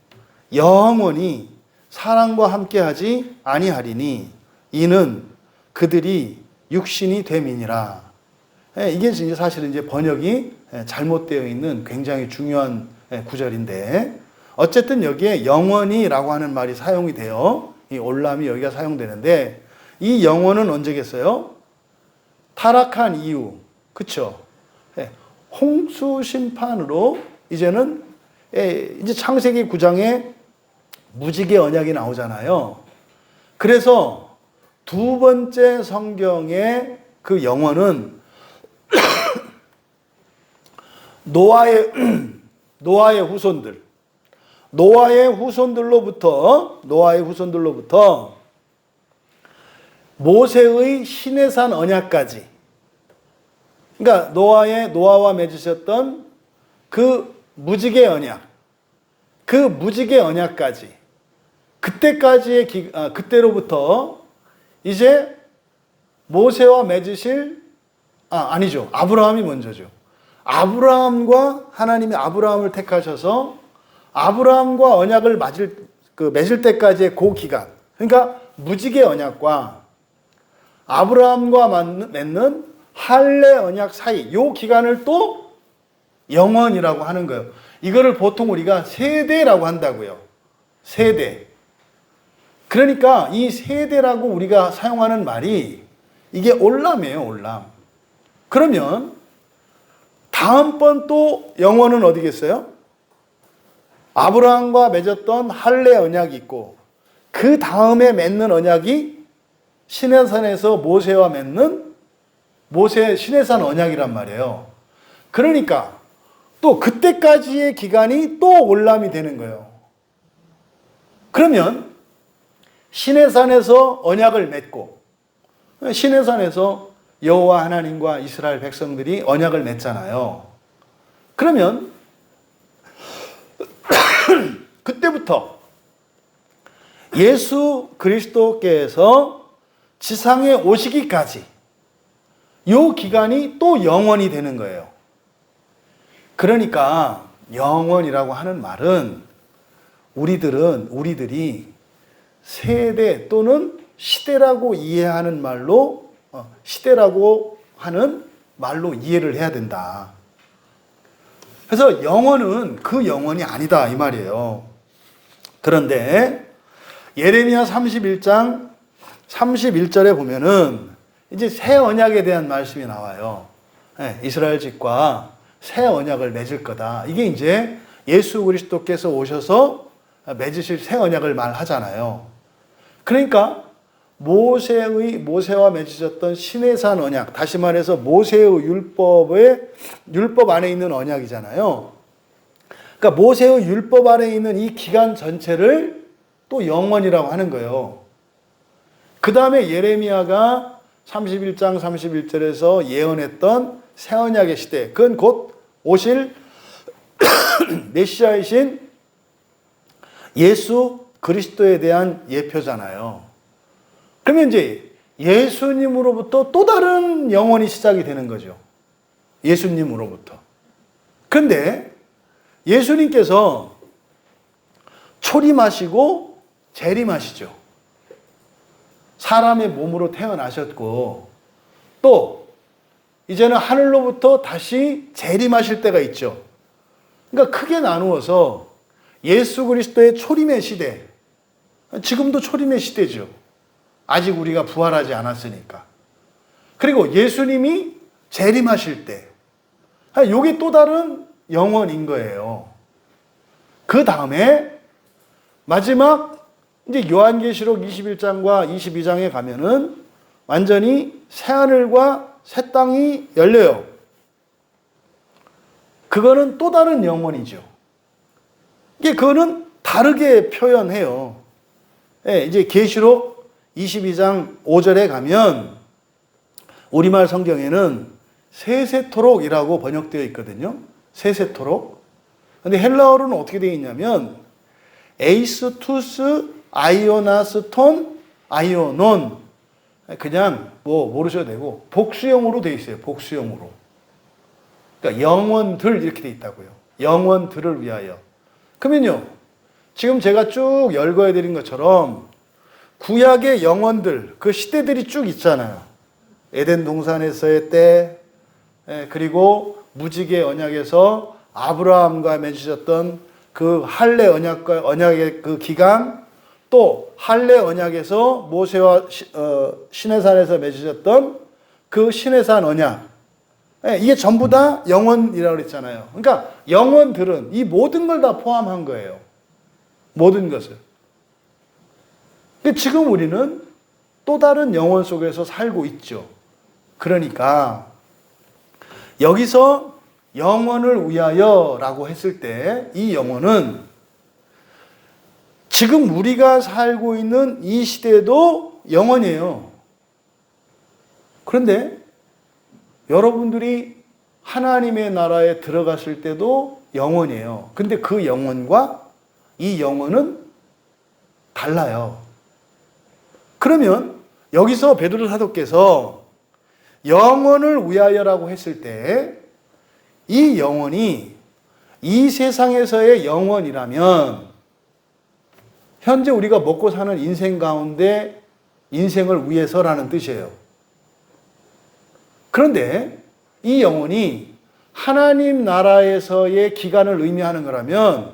영원히 사람과 함께하지 아니하리니 이는 그들이 육신이 됨이니라. 이게 이제 사실은 이제 번역이 잘못되어 있는 굉장히 중요한 구절인데, 어쨌든 여기에 영원히라고 하는 말이 사용이 돼요. 이 올람이 여기가 사용되는데, 이 영원은 언제겠어요? 타락한 이후, 그쵸? 홍수 심판으로 이제는 이제 창세기 9장에 무지개 언약이 나오잖아요. 그래서 두 번째 성경의 그 영원은 노아의 후손들로부터 모세의 시내산 언약까지, 그러니까 노아와 맺으셨던 그 무지개 언약까지, 그때로부터 이제 모세와 맺으실, 아니죠. 아브라함이 먼저죠. 하나님이 아브라함을 택하셔서 아브라함과 언약을 맺을 때까지의 그 기간, 그러니까 무지개 언약과 아브라함과 맺는 할례 언약 사이, 이 기간을 또 영원이라고 하는 거예요. 이거를 보통 우리가 세대라고 한다고요. 세대. 그러니까 이 세대라고 우리가 사용하는 말이 이게 올람이에요, 올람. 그러면 다음번 또 영원은 어디겠어요? 아브라함과 맺었던 할례 언약이 있고, 그 다음에 맺는 언약이 시내산에서 모세와 맺는 시내산 언약이란 말이에요. 그러니까 또 그때까지의 기간이 또 올람이 되는 거예요. 그러면 시내산에서 언약을 맺고, 시내산에서 여호와 하나님과 이스라엘 백성들이 언약을 맺잖아요. 그러면 그때부터 예수 그리스도께서 지상에 오시기까지 이 기간이 또 영원이 되는 거예요. 그러니까 영원이라고 하는 말은 우리들이 세대 또는 시대라고 이해하는 말로, 시대라고 하는 말로 이해를 해야 된다. 그래서 영원은 그 영원이 아니다 이 말이에요. 그런데 예레미야 31장 31절에 보면은 이제 새 언약에 대한 말씀이 나와요. 이스라엘 집과 새 언약을 맺을 거다. 이게 이제 예수 그리스도께서 오셔서 맺으실 새 언약을 말하잖아요. 그러니까 모세와 맺으셨던 시내산 언약, 다시 말해서 모세의 율법 안에 있는 언약이잖아요. 그러니까 모세의 율법 안에 있는 이 기간 전체를 또 영원이라고 하는 거예요. 그 다음에 예레미야가 31장 31절에서 예언했던 새 언약의 시대, 그건 곧 오실 메시아이신 예수 그리스도에 대한 예표잖아요. 그러면 이제 예수님으로부터 또 다른 영혼이 시작이 되는 거죠. 예수님으로부터. 그런데 예수님께서 초림하시고 재림하시죠. 사람의 몸으로 태어나셨고, 또 이제는 하늘로부터 다시 재림하실 때가 있죠. 그러니까 크게 나누어서 예수 그리스도의 초림의 시대, 지금도 초림의 시대죠. 아직 우리가 부활하지 않았으니까. 그리고 예수님이 재림하실 때, 이게 또 다른 영원인 거예요. 그 다음에 마지막 이제 요한계시록 21장과 22장에 가면은 완전히 새하늘과 새 땅이 열려요. 그거는 또 다른 영혼이죠. 그거는 다르게 표현해요. 이제 계시록 22장 5절에 가면 우리말 성경에는 세세토록이라고 번역되어 있거든요. 세세토록. 근데 헬라어로는 어떻게 되어 있냐면 에이스 투스 아이오나스 톤 아이오논, 그냥 뭐 모르셔도 되고 복수형으로 되어 있어요. 복수형으로. 그러니까 영원들 이렇게 되어 있다고요. 영원들을 위하여. 그러면요, 지금 제가 쭉 열거해 드린 것처럼 구약의 영원들, 그 시대들이 쭉 있잖아요. 에덴 동산에서의 때, 그리고 무지개 언약에서 아브라함과 맺으셨던 그 할례 언약의 그 기간, 또 할례 언약에서 모세와 시내산에서 맺으셨던 그 시내산 언약, 이게 전부 다 영원이라고 그랬잖아요. 그러니까 영원들은 이 모든 걸 다 포함한 거예요. 모든 것을. 근데 지금 우리는 또 다른 영원 속에서 살고 있죠. 그러니까 여기서 영원을 위하여라고 했을 때 이 영혼은 지금 우리가 살고 있는 이 시대도 영원이에요. 그런데 여러분들이 하나님의 나라에 들어갔을 때도 영원이에요. 근데 그 영혼과 이 영혼은 달라요. 그러면 여기서 베드로 사도께서 영혼을 위하여라고 했을 때 이 영혼이 이 세상에서의 영혼이라면 현재 우리가 먹고 사는 인생 가운데 인생을 위해서라는 뜻이에요. 그런데 이 영혼이 하나님 나라에서의 기간을 의미하는 거라면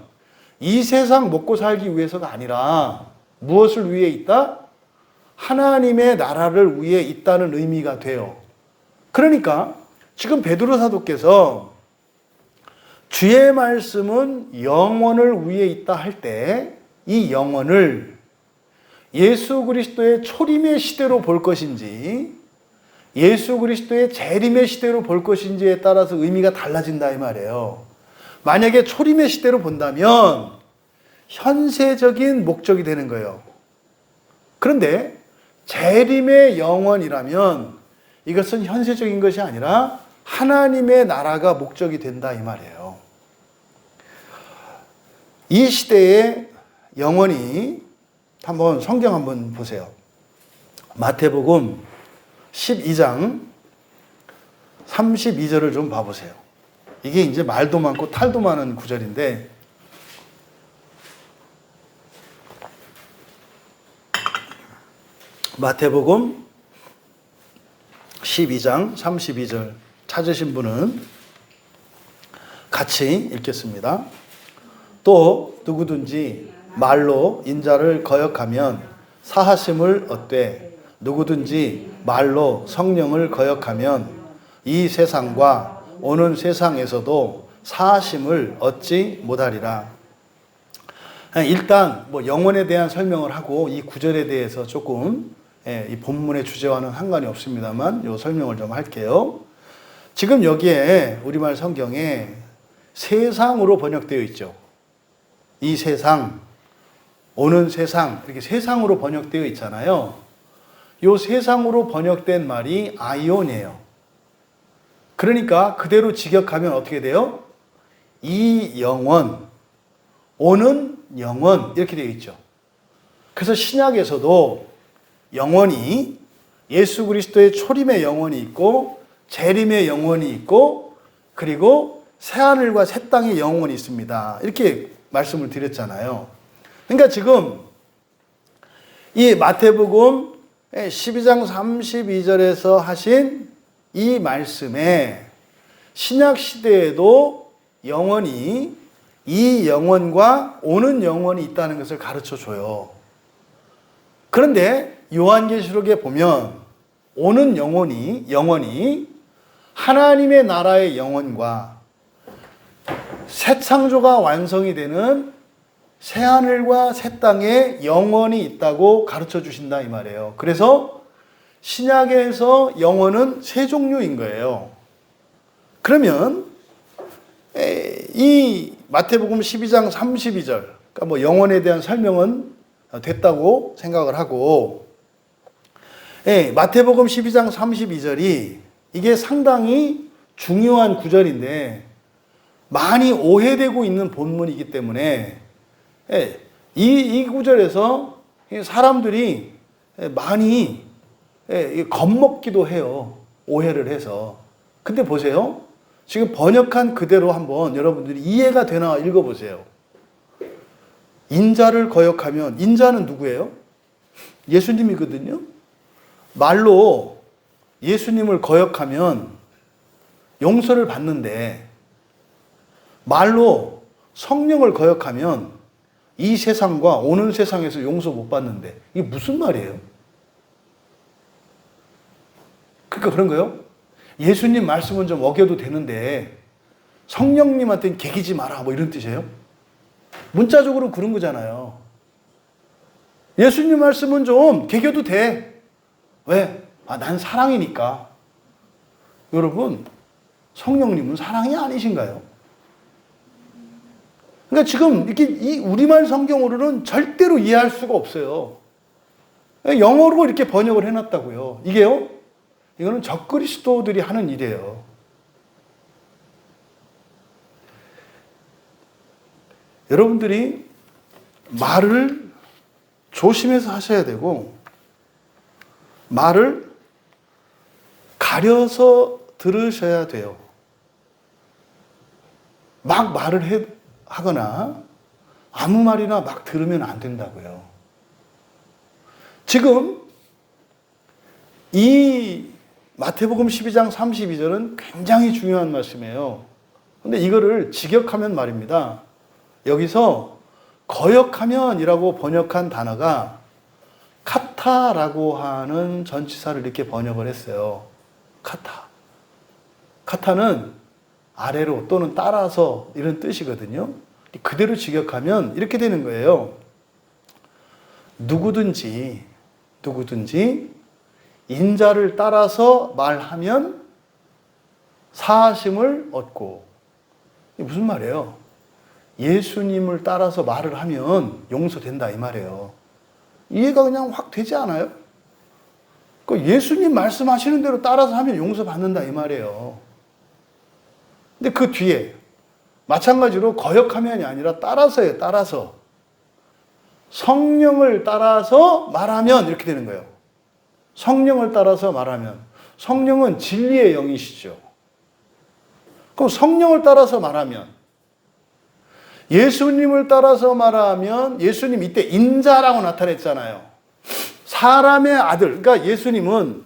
이 세상 먹고 살기 위해서가 아니라 무엇을 위해 있다? 하나님의 나라를 위해 있다는 의미가 돼요. 그러니까 지금 베드로 사도께서 주의 말씀은 영원을 위해 있다 할 때 이 영원을 예수 그리스도의 초림의 시대로 볼 것인지 예수 그리스도의 재림의 시대로 볼 것인지에 따라서 의미가 달라진다 이 말이에요. 만약에 초림의 시대로 본다면 현세적인 목적이 되는 거예요. 그런데 재림의 영원이라면 이것은 현세적인 것이 아니라 하나님의 나라가 목적이 된다 이 말이에요. 이 시대의 영원이 한번 성경 한번 보세요. 마태복음 12장 32절을 좀 봐보세요. 이게 이제 말도 많고 탈도 많은 구절인데 마태복음 12장 32절 찾으신 분은 같이 읽겠습니다. 또 누구든지 말로 인자를 거역하면 사하심을 얻되 누구든지 말로 성령을 거역하면 이 세상과 오는 세상에서도 사하심을 얻지 못하리라. 일단 뭐 영혼에 대한 설명을 하고 이 구절에 대해서 조금 이 본문의 주제와는 상관이 없습니다만 이 설명을 좀 할게요. 지금 여기에 우리말 성경에 세상으로 번역되어 있죠. 이 세상, 오는 세상, 이렇게 세상으로 번역되어 있잖아요. 이 세상으로 번역된 말이 아이온이에요. 그러니까 그대로 직역하면 어떻게 돼요? 이 영원, 오는 영원 이렇게 되어 있죠. 그래서 신약에서도 영원이 예수 그리스도의 초림의 영원이 있고 재림의 영원이 있고 그리고 새하늘과 새 땅의 영원이 있습니다. 이렇게 말씀을 드렸잖아요. 그러니까 지금 이 마태복음 12장 32절에서 하신 이 말씀에 신약 시대에도 영원이 이 영원과 오는 영원이 있다는 것을 가르쳐 줘요. 그런데 요한계시록에 보면 오는 영혼이 하나님의 나라의 영혼과 새 창조가 완성이 되는 새 하늘과 새 땅에 영혼이 있다고 가르쳐 주신다 이 말이에요. 그래서 신약에서 영혼은 세 종류인 거예요. 그러면 이 마태복음 12장 32절, 그러니까 뭐 영혼에 대한 설명은 됐다고 생각을 하고, 마태복음 12장 32절이 이게 상당히 중요한 구절인데 많이 오해되고 있는 본문이기 때문에 이 구절에서 사람들이 많이 겁먹기도 해요. 오해를 해서. 근데 보세요. 지금 번역한 그대로 한번 여러분들이 이해가 되나 읽어보세요. 인자를 거역하면, 인자는 누구예요? 예수님이거든요. 말로 예수님을 거역하면 용서를 받는데, 말로 성령을 거역하면 이 세상과 오는 세상에서 용서 못 받는데, 이게 무슨 말이에요? 그러니까 그런 거예요. 예수님 말씀은 좀 어겨도 되는데 성령님한테는 개기지 마라, 뭐 이런 뜻이에요. 문자적으로 그런 거잖아요. 예수님 말씀은 좀 개겨도 돼. 왜? 난 사랑이니까. 여러분, 성령님은 사랑이 아니신가요? 그러니까 지금 이렇게 이 우리말 성경으로는 절대로 이해할 수가 없어요. 영어로 이렇게 번역을 해놨다고요. 이게요? 이거는 적그리스도들이 하는 일이에요. 여러분들이 말을 조심해서 하셔야 되고, 말을 가려서 들으셔야 돼요. 막 말을 하거나 아무 말이나 막 들으면 안 된다고요. 지금 이 마태복음 12장 32절은 굉장히 중요한 말씀이에요. 근데 이거를 직역하면 말입니다. 여기서 거역하면이라고 번역한 단어가 카타라고 하는 전치사를 이렇게 번역을 했어요. 카타는 아래로 또는 따라서 이런 뜻이거든요. 그대로 직역하면 이렇게 되는 거예요. 누구든지 인자를 따라서 말하면 사하심을 얻고. 이게 무슨 말이에요? 예수님을 따라서 말을 하면 용서된다 이 말이에요. 이해가 그냥 확 되지 않아요? 예수님 말씀하시는 대로 따라서 하면 용서받는다 이 말이에요. 근데 그 뒤에 마찬가지로 거역하면이 아니라 따라서예요. 따라서. 성령을 따라서 말하면 이렇게 되는 거예요. 성령을 따라서 말하면. 성령은 진리의 영이시죠. 그럼 성령을 따라서 말하면, 예수님을 따라서 말하면, 예수님 이때 인자라고 나타냈잖아요. 사람의 아들. 그러니까 예수님은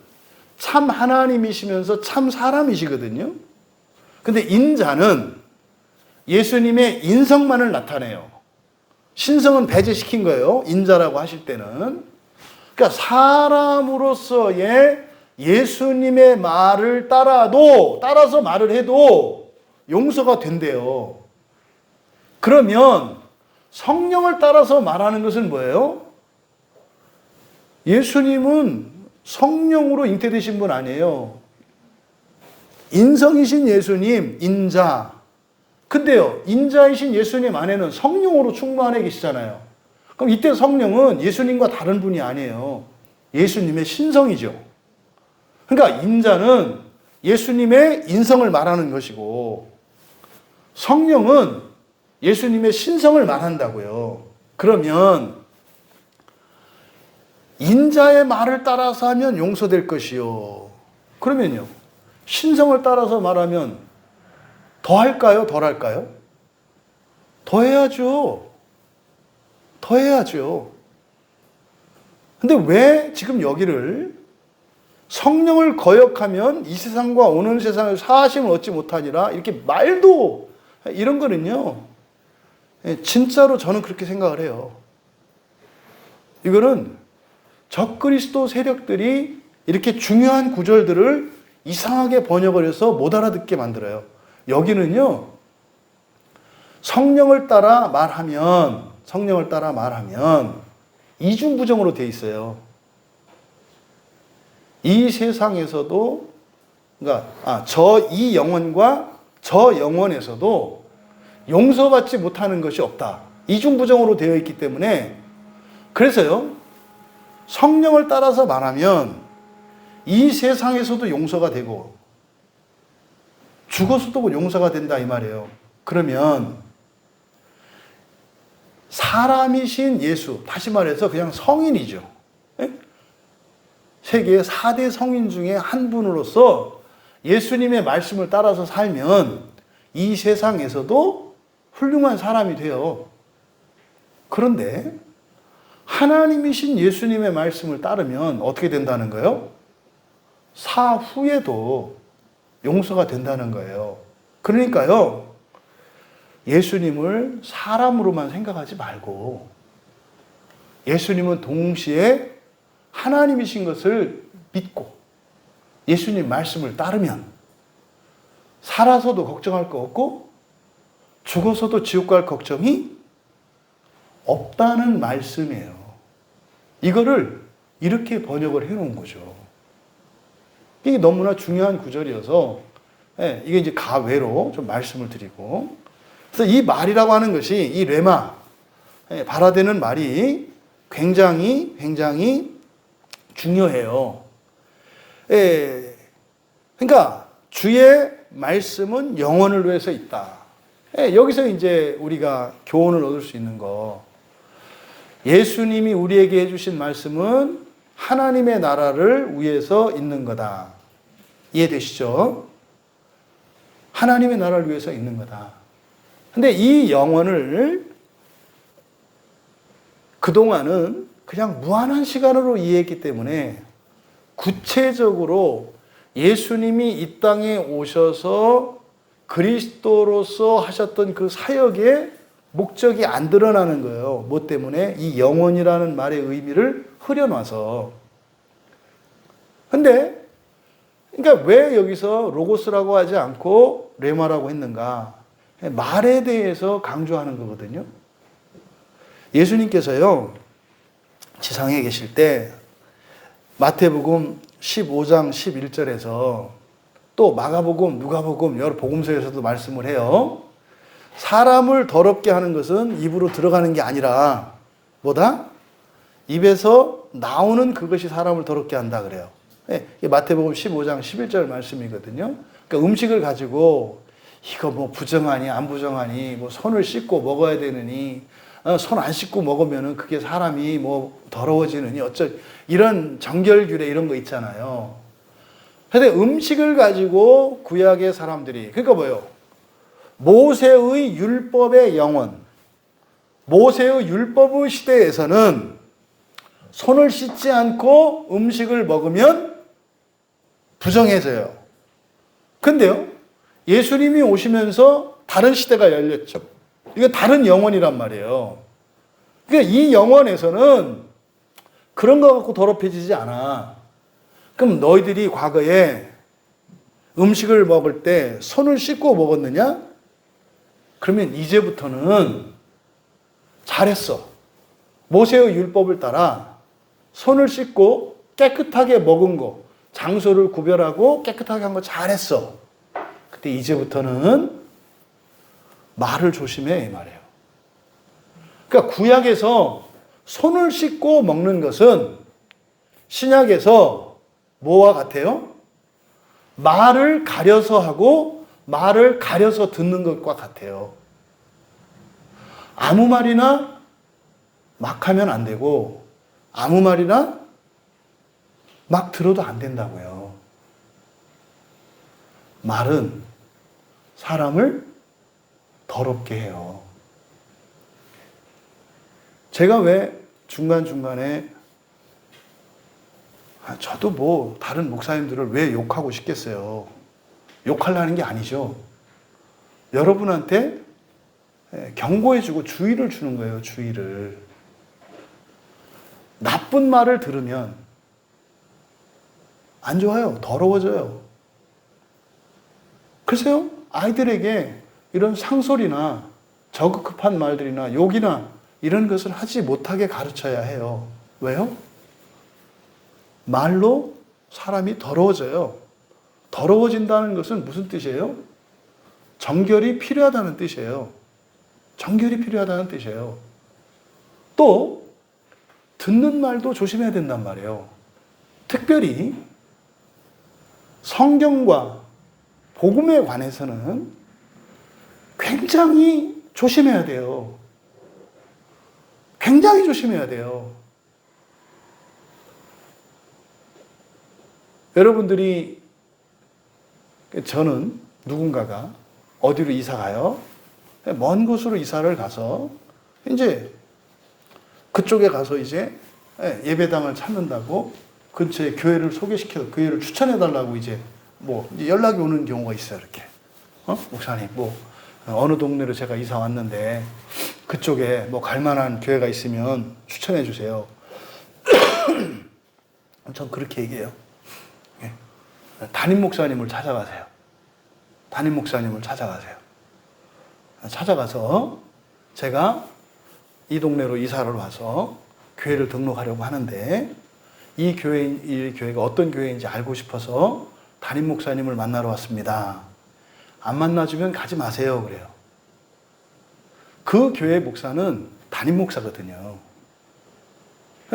참 하나님이시면서 참 사람이시거든요. 근데 인자는 예수님의 인성만을 나타내요. 신성은 배제시킨 거예요. 인자라고 하실 때는. 그러니까 사람으로서의 예수님의 말을 따라서 말을 해도 용서가 된대요. 그러면 성령을 따라서 말하는 것은 뭐예요? 예수님은 성령으로 잉태되신 분 아니에요. 인성이신 예수님, 인자. 근데요, 인자이신 예수님 안에는 성령으로 충만해 계시잖아요. 그럼 이때 성령은 예수님과 다른 분이 아니에요. 예수님의 신성이죠. 그러니까 인자는 예수님의 인성을 말하는 것이고, 성령은 예수님의 신성을 말한다고요. 그러면 인자의 말을 따라서 하면 용서될 것이요. 그러면요, 신성을 따라서 말하면 더 할까요? 덜 할까요? 더 해야죠. 더 해야죠. 근데 왜 지금 여기를 성령을 거역하면 이 세상과 오는 세상에서 사하심을 얻지 못하니라 이렇게 말도, 이런 거는요, 진짜로 저는 그렇게 생각을 해요. 이거는 적그리스도 세력들이 이렇게 중요한 구절들을 이상하게 번역을 해서 못 알아듣게 만들어요. 여기는요, 성령을 따라 말하면 이중부정으로 돼 있어요. 이 세상에서도, 그러니까 이 영혼과 저 영혼에서도 용서받지 못하는 것이 없다. 이중부정으로 되어 있기 때문에, 그래서요, 성령을 따라서 말하면 이 세상에서도 용서가 되고 죽어서도 용서가 된다 이 말이에요. 그러면 사람이신 예수, 다시 말해서 그냥 성인이죠. 세계의 4대 성인 중에 한 분으로서 예수님의 말씀을 따라서 살면 이 세상에서도 훌륭한 사람이 돼요. 그런데 하나님이신 예수님의 말씀을 따르면 어떻게 된다는 거예요? 사후에도 용서가 된다는 거예요. 그러니까요, 예수님을 사람으로만 생각하지 말고 예수님은 동시에 하나님이신 것을 믿고 예수님 말씀을 따르면 살아서도 걱정할 거 없고 죽어서도 지옥 갈 걱정이 없다는 말씀이에요. 이거를 이렇게 번역을 해놓은 거죠. 이게 너무나 중요한 구절이어서 이게 이제 가외로 좀 말씀을 드리고, 그래서 이 말이라고 하는 것이 이 레마, 발화되는 말이 굉장히 중요해요. 그러니까 주의 말씀은 영혼을 위해서 있다. 여기서 이제 우리가 교훈을 얻을 수 있는 거, 예수님이 우리에게 해주신 말씀은 하나님의 나라를 위해서 있는 거다. 이해되시죠? 하나님의 나라를 위해서 있는 거다. 근데 이 영혼을 그동안은 그냥 무한한 시간으로 이해했기 때문에 구체적으로 예수님이 이 땅에 오셔서 그리스도로서 하셨던 그 사역의 목적이 안 드러나는 거예요. 뭐 때문에? 이 영혼이라는 말의 의미를 흐려놔서. 근데 그러니까 왜 여기서 로고스라고 하지 않고 레마라고 했는가? 말에 대해서 강조하는 거거든요. 예수님께서요, 지상에 계실 때 마태복음 15장 11절에서 또 마가복음, 누가복음 여러 복음서에서도 말씀을 해요. 사람을 더럽게 하는 것은 입으로 들어가는 게 아니라 뭐다? 입에서 나오는 그것이 사람을 더럽게 한다 그래요. 마태복음 15장 11절 말씀이거든요. 그러니까 음식을 가지고 이거 뭐 부정하니 안 부정하니 뭐 손을 씻고 먹어야 되느니 손 안 씻고 먹으면은 그게 사람이 뭐 더러워지느니 이런 정결규례 이런 거 있잖아요. 근데 음식을 가지고 구약의 사람들이, 그러니까 뭐예요? 모세의 율법의 영혼, 모세의 율법의 시대에서는 손을 씻지 않고 음식을 먹으면 부정해져요. 근데요, 예수님이 오시면서 다른 시대가 열렸죠. 이거 다른 영혼이란 말이에요. 그러니까 이 영혼에서는 그런 거 갖고 더럽혀지지 않아. 그럼 너희들이 과거에 음식을 먹을 때 손을 씻고 먹었느냐? 그러면 이제부터는 잘했어. 모세의 율법을 따라 손을 씻고 깨끗하게 먹은 거, 장소를 구별하고 깨끗하게 한 거 잘했어. 근데 이제부터는 말을 조심해 이 말이에요. 그러니까 구약에서 손을 씻고 먹는 것은 신약에서 뭐와 같아요? 말을 가려서 하고 말을 가려서 듣는 것과 같아요. 아무 말이나 막 하면 안 되고 아무 말이나 막 들어도 안 된다고요. 말은 사람을 더럽게 해요. 제가 왜 중간중간에 저도 뭐 다른 목사님들을 왜 욕하고 싶겠어요. 욕하려는 게 아니죠. 여러분한테 경고해주고 주의를 주는 거예요. 주의를. 나쁜 말을 들으면 안 좋아요. 더러워져요. 글쎄요, 아이들에게 이런 상소리나 저급한 말들이나 욕이나 이런 것을 하지 못하게 가르쳐야 해요. 왜요? 말로 사람이 더러워져요. 더러워진다는 것은 무슨 뜻이에요? 정결이 필요하다는 뜻이에요. 정결이 필요하다는 뜻이에요. 또 듣는 말도 조심해야 된단 말이에요. 특별히 성경과 복음에 관해서는 굉장히 조심해야 돼요. 굉장히 조심해야 돼요. 여러분들이, 저는 누군가가 어디로 이사 가요? 먼 곳으로 이사를 가서 이제 그쪽에 가서 이제 예배당을 찾는다고 근처에 교회를 소개시켜, 교회를 추천해달라고 이제 연락이 오는 경우가 있어요. 이렇게. 목사님, 어느 동네로 제가 이사 왔는데 그쪽에 갈만한 교회가 있으면 추천해 주세요. 전 그렇게 얘기해요. 담임 목사님을 찾아가세요. 담임 목사님을 찾아가세요. 찾아가서 제가 이 동네로 이사를 와서 교회를 등록하려고 하는데 이 교회가 어떤 교회인지 알고 싶어서 담임 목사님을 만나러 왔습니다. 안 만나주면 가지 마세요. 그래요. 그 교회 목사는 담임 목사거든요.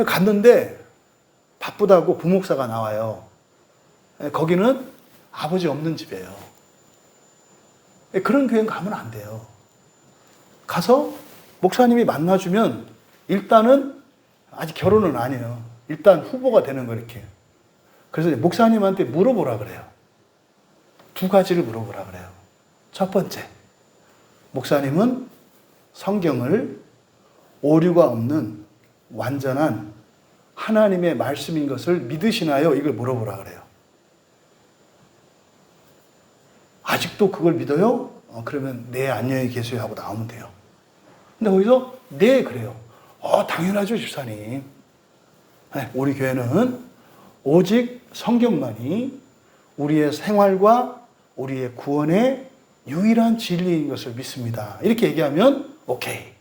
갔는데 바쁘다고 부목사가 나와요. 거기는 아버지 없는 집이에요. 그런 교회는 가면 안 돼요. 가서 목사님이 만나주면 일단은 아직 결혼은 안 해요. 일단 후보가 되는 거 이렇게. 그래서 목사님한테 물어보라 그래요. 두 가지를 물어보라 그래요. 첫 번째, 목사님은 성경을 오류가 없는 완전한 하나님의 말씀인 것을 믿으시나요? 이걸 물어보라 그래요. 아직도 그걸 믿어요? 그러면 네, 안녕히 계세요 하고 나오면 돼요. 근데 거기서 네, 그래요. 당연하죠, 집사님. 우리 교회는 오직 성경만이 우리의 생활과 우리의 구원의 유일한 진리인 것을 믿습니다. 이렇게 얘기하면 오케이.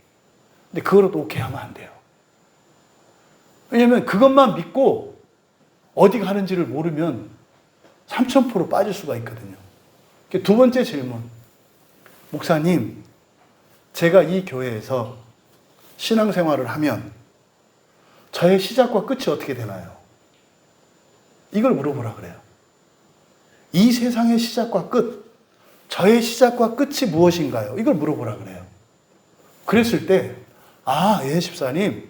근데 그거로도 오케이 하면 안 돼요. 왜냐하면 그것만 믿고 어디 가는지를 모르면 3000% 빠질 수가 있거든요. 두 번째 질문. 목사님, 제가 이 교회에서 신앙생활을 하면 저의 시작과 끝이 어떻게 되나요? 이걸 물어보라 그래요. 이 세상의 시작과 끝, 저의 시작과 끝이 무엇인가요? 이걸 물어보라 그래요. 그랬을 때, 예, 집사님.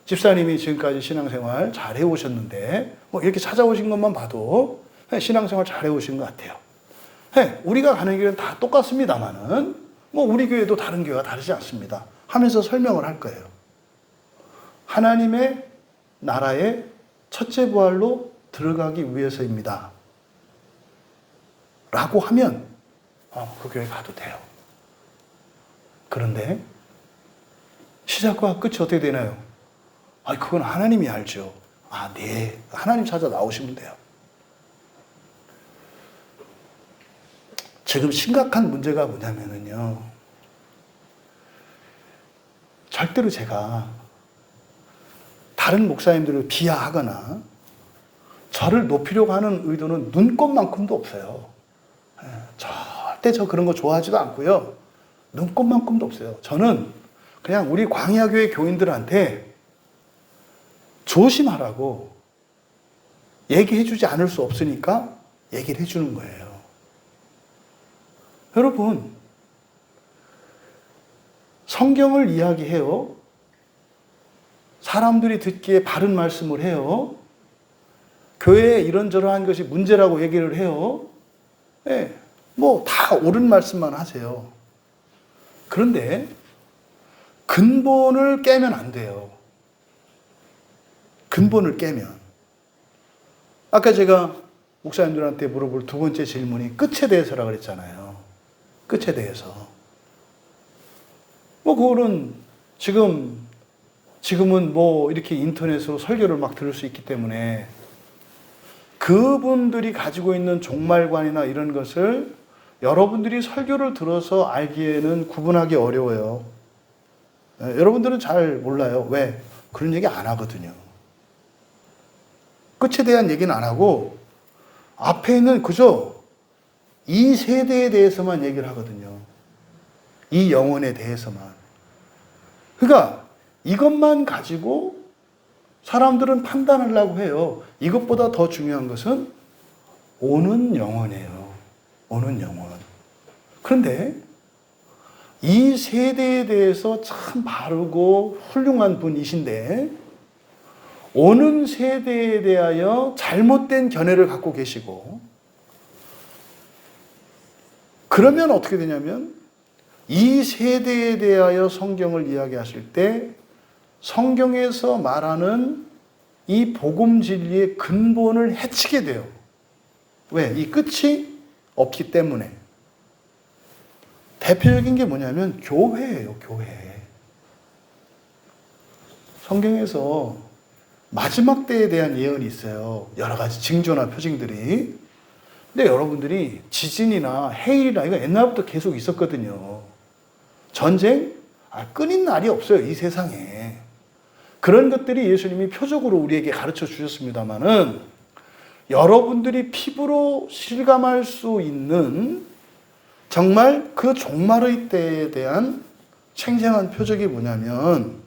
집사님이 지금까지 신앙생활 잘 해오셨는데, 이렇게 찾아오신 것만 봐도 신앙생활 잘 해오신 것 같아요. 우리가 가는 길은 다 똑같습니다만은, 우리 교회도 다른 교회가 다르지 않습니다. 하면서 설명을 할 거예요. 하나님의 나라의 첫째 부활로 들어가기 위해서입니다. 라고 하면, 그 교회 가도 돼요. 그런데, 시작과 끝이 어떻게 되나요? 그건 하나님이 알죠. 네. 하나님 찾아 나오시면 돼요. 지금 심각한 문제가 뭐냐면요. 절대로 제가 다른 목사님들을 비하하거나 저를 높이려고 하는 의도는 눈꼽만큼도 없어요. 절대 저 그런 거 좋아하지도 않고요. 눈꼽만큼도 없어요. 저는 그냥 우리 광야교회 교인들한테 조심하라고 얘기해주지 않을 수 없으니까 얘기를 해주는 거예요. 여러분, 성경을 이야기해요. 사람들이 듣기에 바른 말씀을 해요. 교회에 이런저런한 것이 문제라고 얘기를 해요. 다 옳은 말씀만 하세요. 그런데 근본을 깨면 안 돼요. 근본을 깨면. 아까 제가 목사님들한테 물어볼 두 번째 질문이 끝에 대해서라고 그랬잖아요. 끝에 대해서. 그거는 지금은 이렇게 인터넷으로 설교를 막 들을 수 있기 때문에 그분들이 가지고 있는 종말관이나 이런 것을 여러분들이 설교를 들어서 알기에는 구분하기 어려워요. 여러분들은 잘 몰라요. 왜? 그런 얘기 안 하거든요. 끝에 대한 얘기는 안 하고 앞에 있는 그저 이 세대에 대해서만 얘기를 하거든요. 이 영혼에 대해서만. 그러니까 이것만 가지고 사람들은 판단하려고 해요. 이것보다 더 중요한 것은 오는 영혼이에요. 오는 영혼. 그런데 이 세대에 대해서 참 바르고 훌륭한 분이신데 오는 세대에 대하여 잘못된 견해를 갖고 계시고, 그러면 어떻게 되냐면 이 세대에 대하여 성경을 이야기하실 때 성경에서 말하는 이 복음 진리의 근본을 해치게 돼요. 왜? 이 끝이 없기 때문에. 대표적인 게 뭐냐면 교회예요, 교회. 성경에서 마지막 때에 대한 예언이 있어요. 여러 가지 징조나 표징들이. 근데 여러분들이 지진이나 해일이나 이거 옛날부터 계속 있었거든요. 전쟁? 끊인 날이 없어요, 이 세상에. 그런 것들이 예수님이 표적으로 우리에게 가르쳐 주셨습니다마는 여러분들이 피부로 실감할 수 있는 정말 그 종말의 때에 대한 생생한 표적이 뭐냐면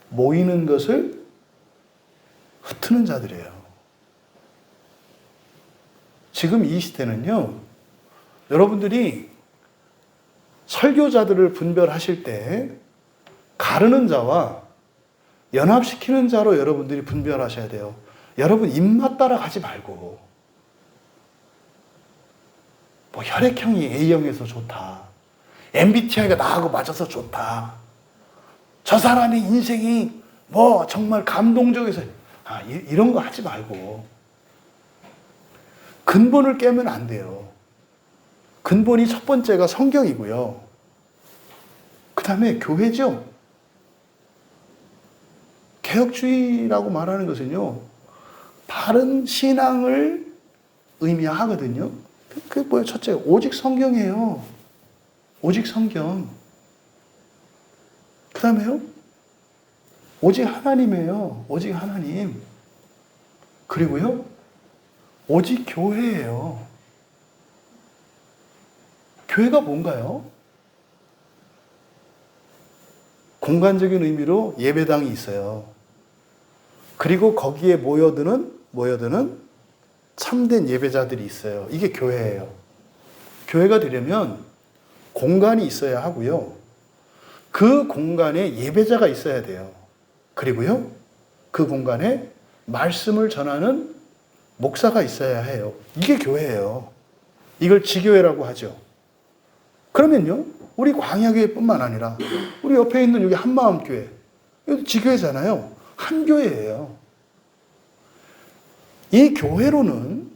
모이는 것을 흩트는 자들이에요. 지금 이 시대는요, 여러분들이 설교자들을 분별하실 때 가르는 자와 연합시키는 자로 여러분들이 분별하셔야 돼요. 여러분 입맛 따라 가지 말고 뭐 혈액형이 A형에서 좋다, MBTI가 나하고 맞아서 좋다, 저 사람의 인생이 뭐 정말 감동적이어서 이런 거 하지 말고 근본을 깨면 안 돼요. 근본이 첫 번째가 성경이고요. 그 다음에 교회죠. 개혁주의라고 말하는 것은요, 바른 신앙을 의미하거든요. 그게 뭐예요? 첫째, 오직 성경이에요. 오직 성경. 그 다음에요, 오직 하나님이에요. 오직 하나님. 그리고요, 오직 교회예요. 교회가 뭔가요? 공간적인 의미로 예배당이 있어요. 그리고 거기에 모여드는 참된 예배자들이 있어요. 이게 교회예요. 교회가 되려면 공간이 있어야 하고요. 그 공간에 예배자가 있어야 돼요. 그리고요, 그 공간에 말씀을 전하는 목사가 있어야 해요. 이게 교회예요. 이걸 지교회라고 하죠. 그러면요, 우리 광야교회뿐만 아니라 우리 옆에 있는 여기 한마음교회, 이것도 지교회잖아요. 한 교회예요. 이 교회로는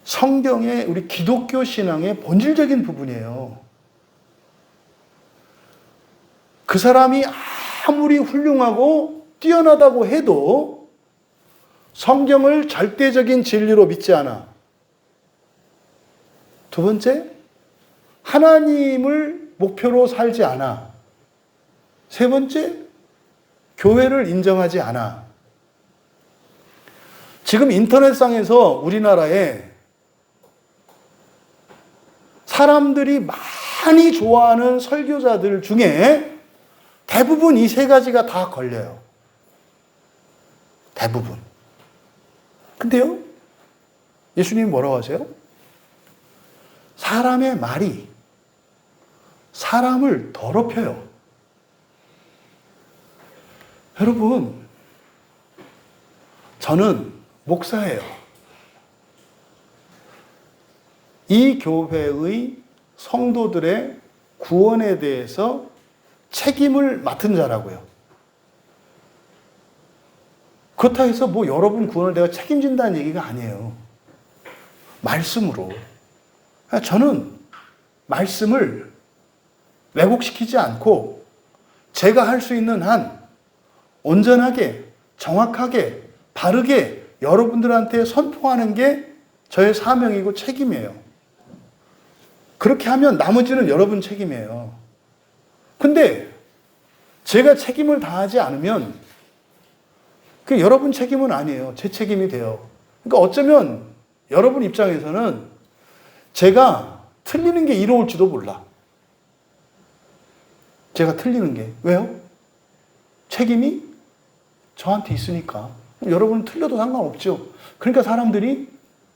성경의 우리 기독교 신앙의 본질적인 부분이에요. 그 사람이 아무리 훌륭하고 뛰어나다고 해도 성경을 절대적인 진리로 믿지 않아. 두 번째, 하나님을 목표로 살지 않아. 세 번째, 교회를 인정하지 않아. 지금 인터넷상에서 우리나라에 사람들이 많이 좋아하는 설교자들 중에 대부분 이 세 가지가 다 걸려요. 대부분. 근데요, 예수님이 뭐라고 하세요? 사람의 말이 사람을 더럽혀요. 여러분, 저는 목사예요. 이 교회의 성도들의 구원에 대해서 책임을 맡은 자라고요. 그렇다 해서 뭐 여러분 구원을 내가 책임진다는 얘기가 아니에요. 말씀으로. 저는 말씀을 왜곡시키지 않고 제가 할 수 있는 한 온전하게, 정확하게, 바르게 여러분들한테 선포하는 게 저의 사명이고 책임이에요. 그렇게 하면 나머지는 여러분 책임이에요. 근데 제가 책임을 다하지 않으면 그게 여러분 책임은 아니에요. 제 책임이 돼요. 그러니까 어쩌면 여러분 입장에서는 제가 틀리는 게 이로울지도 몰라. 제가 틀리는 게. 왜요? 책임이 저한테 있으니까. 여러분은 틀려도 상관없죠. 그러니까 사람들이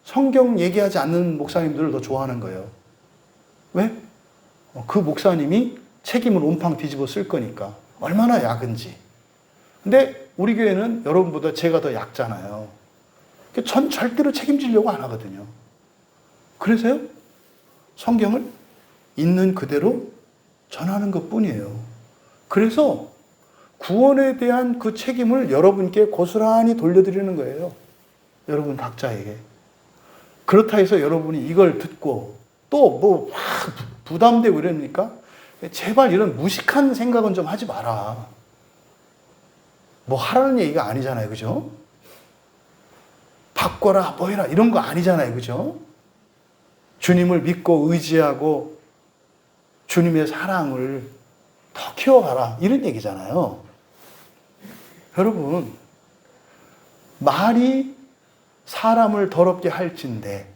성경 얘기하지 않는 목사님들을 더 좋아하는 거예요. 왜? 그 목사님이 책임을 온팡 뒤집어 쓸 거니까. 얼마나 약은지. 근데 우리 교회는 여러분보다 제가 더 약잖아요. 전 절대로 책임지려고 안 하거든요. 그래서요, 성경을 있는 그대로 전하는 것 뿐이에요. 그래서 구원에 대한 그 책임을 여러분께 고스란히 돌려드리는 거예요. 여러분 각자에게. 그렇다 해서 여러분이 이걸 듣고 또 뭐 부담되고 이러니까 제발 이런 무식한 생각은 좀 하지 마라. 뭐 하라는 얘기가 아니잖아요. 그죠? 바꿔라, 뭐 해라, 이런 거 아니잖아요. 그죠? 주님을 믿고 의지하고 주님의 사랑을 더 키워가라. 이런 얘기잖아요. 여러분, 말이 사람을 더럽게 할진데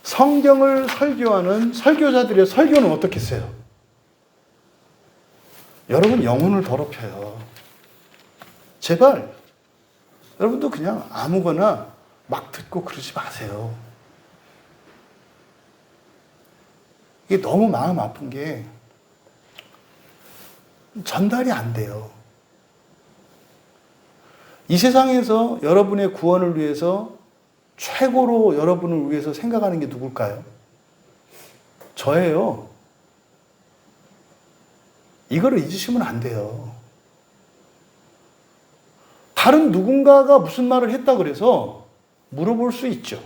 성경을 설교하는 설교자들의 설교는 어떻겠어요? 여러분 영혼을 더럽혀요. 제발 여러분도 그냥 아무거나 막 듣고 그러지 마세요. 이게 너무 마음 아픈 게 전달이 안 돼요. 이 세상에서 여러분의 구원을 위해서 최고로 여러분을 위해서 생각하는 게 누굴까요? 저예요. 이거를 잊으시면 안 돼요. 다른 누군가가 무슨 말을 했다 그래서 물어볼 수 있죠.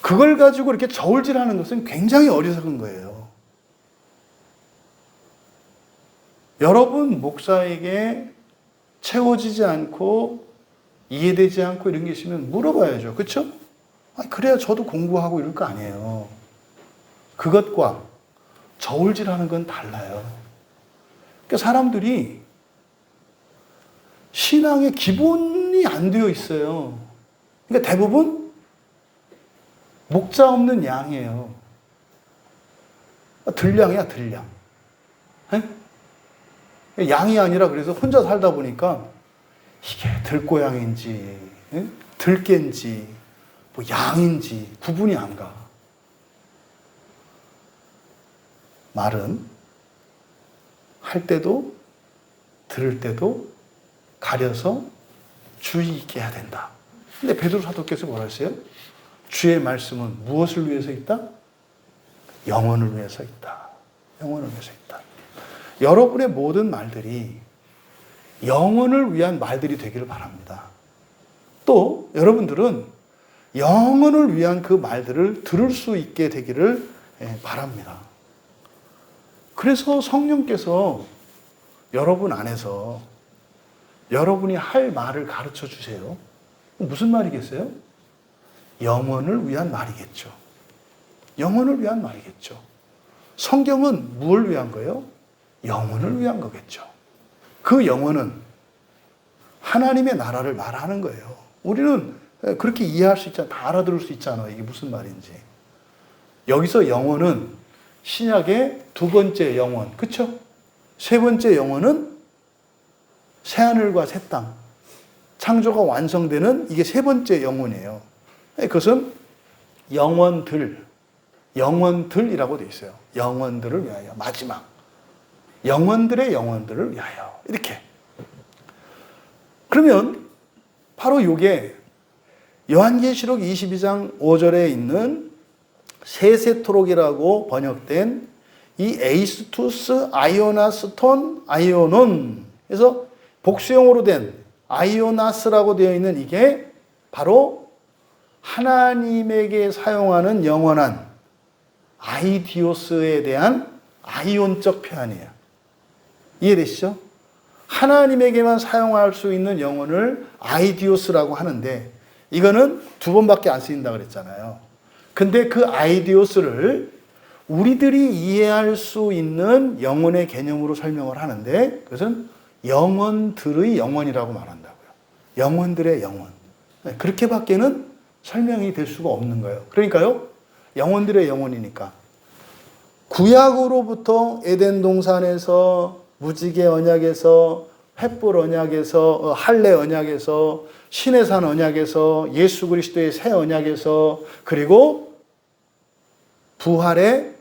그걸 가지고 이렇게 저울질하는 것은 굉장히 어리석은 거예요. 여러분 목사에게 채워지지 않고 이해되지 않고 이런 게 있으면 물어봐야죠. 그렇죠? 그래야 저도 공부하고 이럴 거 아니에요. 그것과 저울질하는 건 달라요. 그러니까 사람들이 신앙의 기본이 안 되어 있어요. 그러니까 대부분 목자 없는 양이에요. 들량이야, 들량. 양이 아니라 그래서 혼자 살다 보니까 이게 들고양인지 들개인지 뭐 양인지 구분이 안 가. 말은 할 때도 들을 때도 가려서 주의 있게 해야 된다. 근데 베드로 사도께서 뭐라 했어요? 주의 말씀은 무엇을 위해서 있다? 영혼을 위해서 있다. 영혼을 위해서 있다. 여러분의 모든 말들이 영혼을 위한 말들이 되기를 바랍니다. 또 여러분들은 영혼을 위한 그 말들을 들을 수 있게 되기를 바랍니다. 그래서 성령께서 여러분 안에서 여러분이 할 말을 가르쳐 주세요. 무슨 말이겠어요? 영혼을 위한 말이겠죠. 영혼을 위한 말이겠죠. 성경은 무엇을 위한 거예요? 영혼을 위한 거겠죠. 그 영혼은 하나님의 나라를 말하는 거예요. 우리는 그렇게 이해할 수 있잖아. 다 알아들을 수 있잖아. 이게 무슨 말인지. 여기서 영혼은 신약의 두 번째 영혼. 그렇죠? 세 번째 영혼은 새하늘과 새 땅. 창조가 완성되는 이게 세 번째 영혼이에요. 그것은 영혼들이라고 되어 있어요. 영혼들을 위하여. 마지막. 영혼들의 영혼들을 위하여. 이렇게. 그러면 바로 이게 요한계시록 22장 5절에 있는 세세토록이라고 번역된 이 에이스투스 아이오나스톤 아이오논. 그래서 복수형으로 된 아이오나스라고 되어 있는 이게 바로 하나님에게 사용하는 영원한 아이디오스에 대한 아이온적 표현이에요. 이해되시죠? 하나님에게만 사용할 수 있는 영혼을 아이디오스라고 하는데 이거는 2번밖에 안 쓰인다 그랬잖아요. 근데 그 아이디오스를 우리들이 이해할 수 있는 영혼의 개념으로 설명을 하는데 그것은 영혼들의 영혼이라고 말한다고요. 영혼들의 영혼. 그렇게밖에는 설명이 될 수가 없는 거예요. 그러니까요. 영혼들의 영혼이니까. 구약으로부터 에덴 동산에서 무지개 언약에서 횃불 언약에서 할례 언약에서 신의 산 언약에서 예수 그리스도의 새 언약에서 그리고 부활의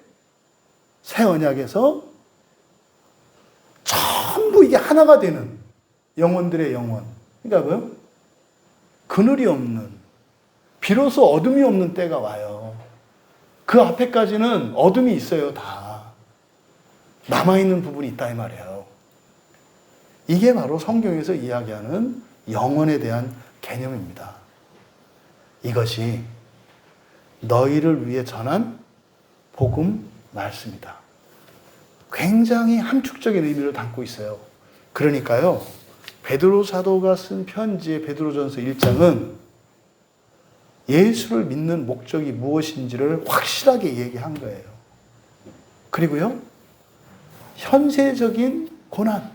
새 언약에서 전부 이게 하나가 되는 영혼들의 영혼. 그러니까 뭐요? 그늘이 없는, 비로소 어둠이 없는 때가 와요. 그 앞에까지는 어둠이 있어요, 다. 남아있는 부분이 있다 이 말이에요. 이게 바로 성경에서 이야기하는 영혼에 대한 개념입니다. 이것이 너희를 위해 전한 복음 말씀이다. 굉장히 함축적인 의미를 담고 있어요. 그러니까요, 베드로 사도가 쓴 편지의 베드로전서 1장은 예수를 믿는 목적이 무엇인지를 확실하게 얘기한 거예요. 그리고요, 현세적인 고난,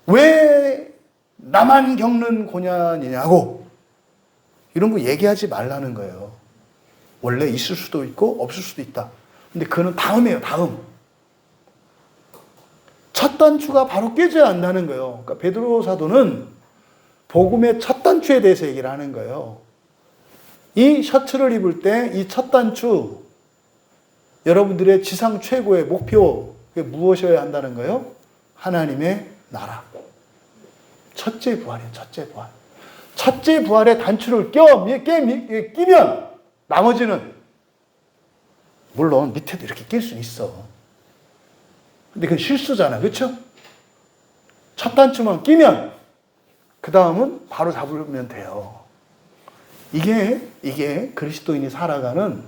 왜 나만 겪는 고난이냐고 이런 거 얘기하지 말라는 거예요. 원래 있을 수도 있고 없을 수도 있다. 근데 그는 다음이에요, 다음. 첫 단추가 바로 깨져야 한다는 거예요. 그러니까 베드로 사도는 복음의 첫 단추에 대해서 얘기를 하는 거예요. 이 셔츠를 입을 때 이 첫 단추, 여러분들의 지상 최고의 목표, 그게 무엇이어야 한다는 거예요? 하나님의 나라. 첫째 부활이에요, 첫째 부활. 첫째 부활의 단추를 끼면 나머지는 물론 밑에도 이렇게 낄 수 있어. 근데 그건 실수잖아, 그렇죠? 첫 단추만 끼면 그 다음은 바로 잡으면 돼요. 이게 그리스도인이 살아가는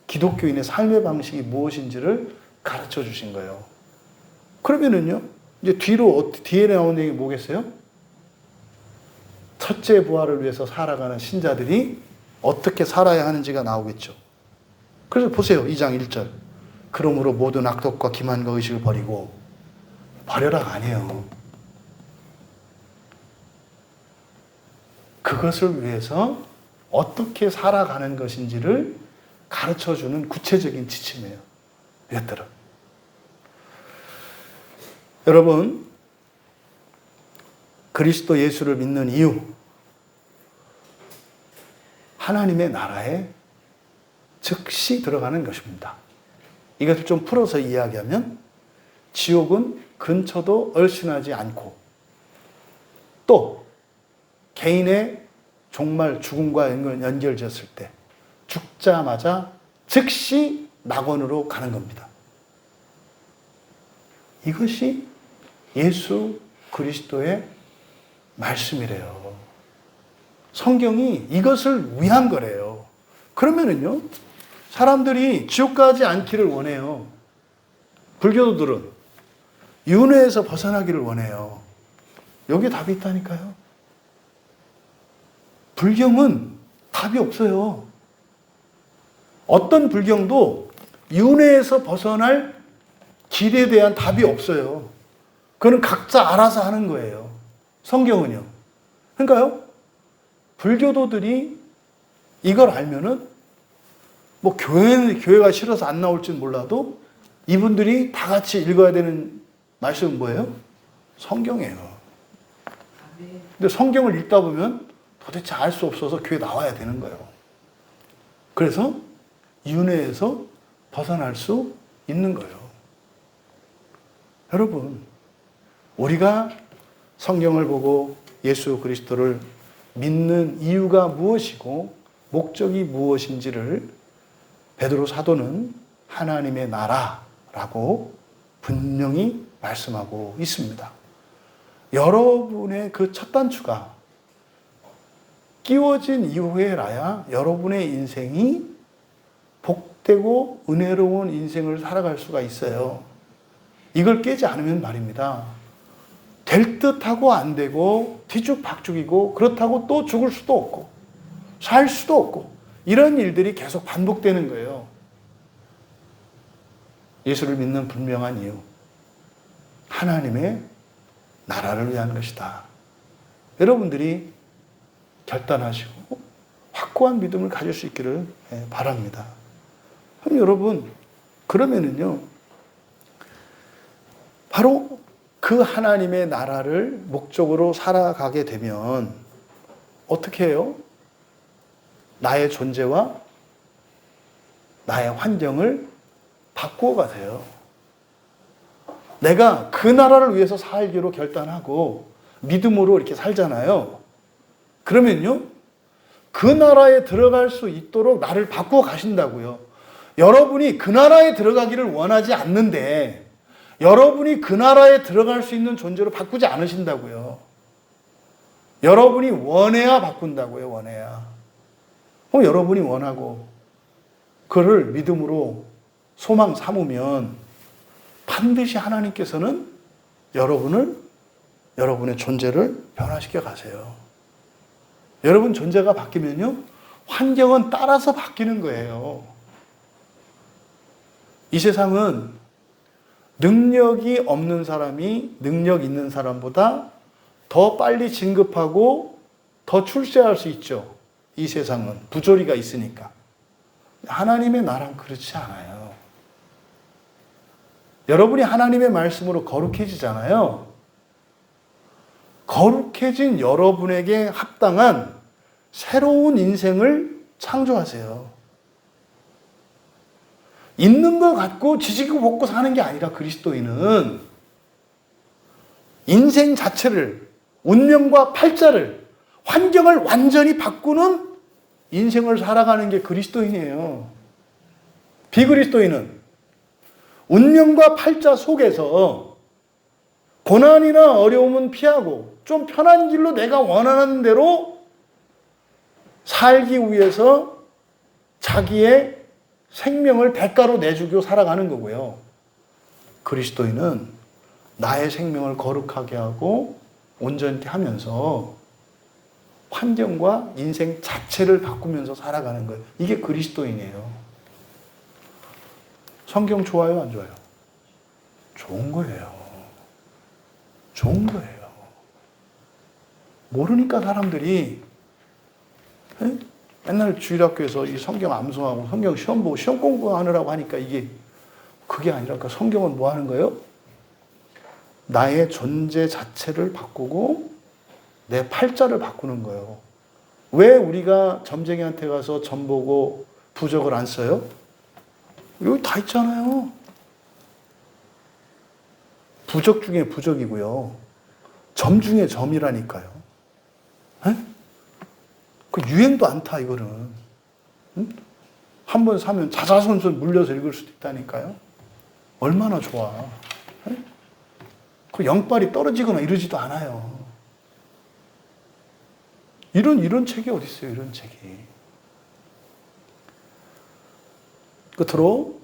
기독교인의 삶의 방식이 무엇인지를 가르쳐 주신 거예요. 그러면은요, 이제 뒤에 나오는 얘기 뭐겠어요? 첫째 부활을 위해서 살아가는 신자들이 어떻게 살아야 하는지가 나오겠죠. 그래서 보세요. 2장 1절. 그러므로 모든 악독과 기만과 의식을 버리고, 버려라가 아니에요. 그것을 위해서 어떻게 살아가는 것인지를 가르쳐주는 구체적인 지침이에요. 이것들은. 여러분, 그리스도 예수를 믿는 이유, 하나님의 나라에 즉시 들어가는 것입니다. 이것을 좀 풀어서 이야기하면 지옥은 근처도 얼씬하지 않고 또 개인의 종말 죽음과 연결졌을 때 죽자마자 즉시 낙원으로 가는 겁니다. 이것이 예수 그리스도의 말씀이래요. 성경이 이것을 위한 거래요. 그러면은요, 사람들이 지옥 가지 않기를 원해요. 불교도들은 윤회에서 벗어나기를 원해요. 여기에 답이 있다니까요. 불경은 답이 없어요. 어떤 불경도 윤회에서 벗어날 길에 대한 답이 없어요. 그건 각자 알아서 하는 거예요. 성경은요. 그러니까요, 불교도들이 이걸 알면은 뭐 교회가 싫어서 안 나올지는 몰라도 이분들이 다 같이 읽어야 되는 말씀은 뭐예요? 성경이에요. 근데 성경을 읽다 보면 도대체 알 수 없어서 교회 나와야 되는 거예요. 그래서 윤회에서 벗어날 수 있는 거예요. 여러분, 우리가 성경을 보고 예수 그리스도를 믿는 이유가 무엇이고 목적이 무엇인지를 베드로 사도는 하나님의 나라라고 분명히 말씀하고 있습니다. 여러분의 그 첫 단추가 끼워진 이후에라야 여러분의 인생이 복되고 은혜로운 인생을 살아갈 수가 있어요. 이걸 깨지 않으면 말입니다. 될 듯하고 안 되고 뒤죽박죽이고 그렇다고 또 죽을 수도 없고 살 수도 없고 이런 일들이 계속 반복되는 거예요. 예수를 믿는 분명한 이유, 하나님의 나라를 위한 것이다. 여러분들이 결단하시고 확고한 믿음을 가질 수 있기를 바랍니다. 그럼 여러분, 그러면은요, 바로 그 하나님의 나라를 목적으로 살아가게 되면 어떻게 해요? 나의 존재와 나의 환경을 바꾸어 가세요. 내가 그 나라를 위해서 살기로 결단하고 믿음으로 이렇게 살잖아요. 그러면요, 그 나라에 들어갈 수 있도록 나를 바꾸어 가신다고요. 여러분이 그 나라에 들어가기를 원하지 않는데 여러분이 그 나라에 들어갈 수 있는 존재로 바꾸지 않으신다고요. 여러분이 원해야 바꾼다고요, 원해야. 여러분이 원하고 그를 믿음으로 소망 삼으면 반드시 하나님께서는 여러분의 존재를 변화시켜 가세요. 여러분 존재가 바뀌면요, 환경은 따라서 바뀌는 거예요. 이 세상은 능력이 없는 사람이 능력 있는 사람보다 더 빨리 진급하고 더 출세할 수 있죠. 이 세상은 부조리가 있으니까. 하나님의 나라는 그렇지 않아요. 여러분이 하나님의 말씀으로 거룩해지잖아요. 거룩해진 여러분에게 합당한 새로운 인생을 창조하세요. 있는 것 갖고 지지고 볶고 사는 게 아니라 그리스도인은 인생 자체를, 운명과 팔자를, 환경을 완전히 바꾸는 인생을 살아가는 게 그리스도인이에요. 비그리스도인은 운명과 팔자 속에서 고난이나 어려움은 피하고 좀 편한 길로 내가 원하는 대로 살기 위해서 자기의 생명을 대가로 내주고 살아가는 거고요. 그리스도인은 나의 생명을 거룩하게 하고 온전히 하면서 환경과 인생 자체를 바꾸면서 살아가는 거예요. 이게 그리스도인이에요. 성경 좋아요, 안 좋아요? 좋은 거예요. 좋은 거예요. 모르니까 사람들이 맨날 주일학교에서 이 성경 암송하고 성경 시험 보고 시험 공부하느라고 하니까 이게 그게 아니라 성경은 뭐 하는 거예요? 나의 존재 자체를 바꾸고 내 팔자를 바꾸는 거예요. 왜 우리가 점쟁이한테 가서 점 보고 부적을 안 써요? 여기 다 있잖아요. 부적 중에 부적이고요. 점 중에 점이라니까요. 에? 그 유행도 안 타, 이거는. 응? 한 번 사면 자자손손 물려서 읽을 수도 있다니까요. 얼마나 좋아. 에? 그 영빨이 떨어지거나 이러지도 않아요. 이런 책이 어디 있어요, 이런 책이. 끝으로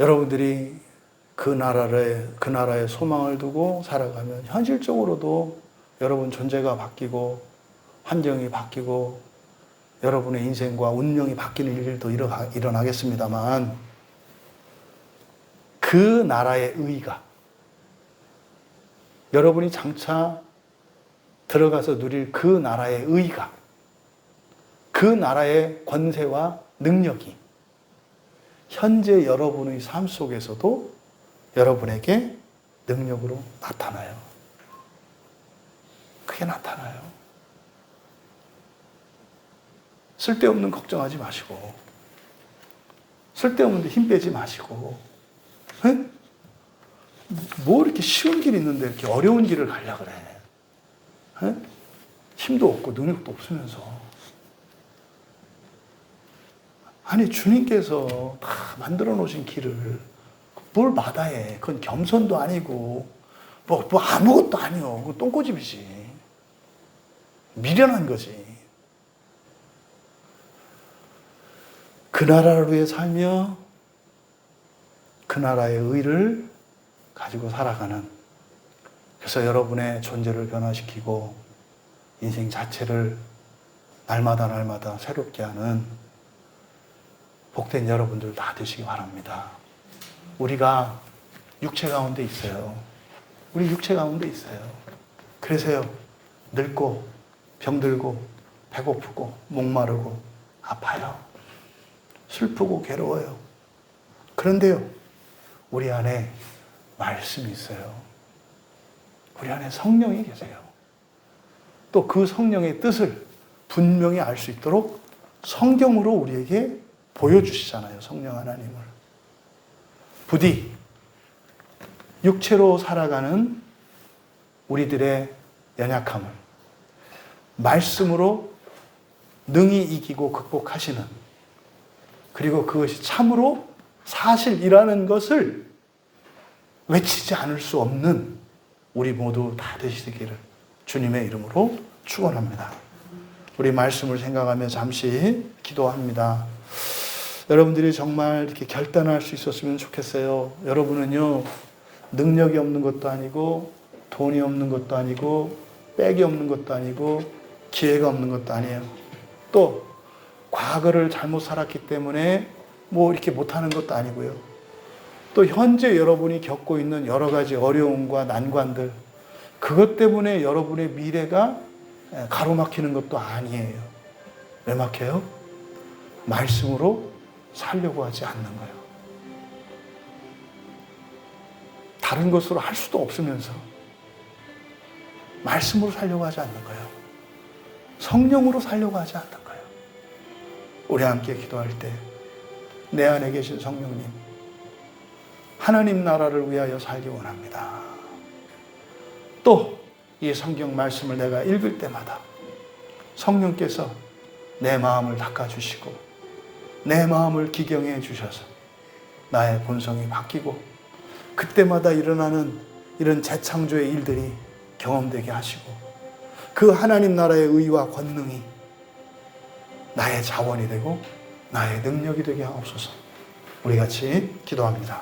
여러분들이 그 나라의 소망을 두고 살아가면 현실적으로도 여러분 존재가 바뀌고 환경이 바뀌고 여러분의 인생과 운명이 바뀌는 일도 일어나겠습니다만 그 나라의 의가 여러분이 장차 들어가서 누릴 그 나라의 의가 그 나라의 권세와 능력이 현재 여러분의 삶 속에서도 여러분에게 능력으로 나타나요. 그게 나타나요. 쓸데없는 걱정하지 마시고 쓸데없는 데 힘 빼지 마시고 에? 뭐 이렇게 쉬운 길이 있는데 이렇게 어려운 길을 가려고 그래. 에? 힘도 없고 능력도 없으면서. 아니 주님께서 다 만들어 놓으신 길을 뭘 마다해. 그건 겸손도 아니고 뭐 아무것도 아니요. 그건 똥꼬집이지. 미련한 거지. 그 나라를 위해 살며 그 나라의 의를 가지고 살아가는 그래서 여러분의 존재를 변화시키고 인생 자체를 날마다 새롭게 하는 복된 여러분들 다 되시기 바랍니다. 우리가 육체 가운데 있어요. 우리 육체 가운데 있어요. 그래서요, 늙고 병들고 배고프고 목마르고 아파요. 슬프고 괴로워요. 그런데요, 우리 안에 말씀이 있어요. 우리 안에 성령이 계세요. 또 그 성령의 뜻을 분명히 알 수 있도록 성경으로 우리에게 보여주시잖아요. 성령 하나님을. 부디 육체로 살아가는 우리들의 연약함을 말씀으로 능히 이기고 극복하시는, 그리고 그것이 참으로 사실이라는 것을 외치지 않을 수 없는 우리 모두 다 되시기를 주님의 이름으로 축원합니다. 우리 말씀을 생각하며 잠시 기도합니다. 여러분들이 정말 이렇게 결단할 수 있었으면 좋겠어요. 여러분은요, 능력이 없는 것도 아니고 돈이 없는 것도 아니고 빽이 없는 것도 아니고 기회가 없는 것도 아니에요. 또 과거를 잘못 살았기 때문에 뭐 이렇게 못하는 것도 아니고요. 또 현재 여러분이 겪고 있는 여러 가지 어려움과 난관들, 그것 때문에 여러분의 미래가 가로막히는 것도 아니에요. 왜 막혀요? 말씀으로 살려고 하지 않는 거예요. 다른 것으로 할 수도 없으면서 말씀으로 살려고 하지 않는 거예요. 성령으로 살려고 하지 않는 거예요. 우리 함께 기도할 때 내 안에 계신 성령님, 하나님 나라를 위하여 살기 원합니다. 또 이 성경 말씀을 내가 읽을 때마다 성령께서 내 마음을 닦아주시고 내 마음을 기경해 주셔서 나의 본성이 바뀌고 그때마다 일어나는 이런 재창조의 일들이 경험되게 하시고 그 하나님 나라의 의와 권능이 나의 자원이 되고 나의 능력이 되게 하옵소서. 우리 같이 기도합니다.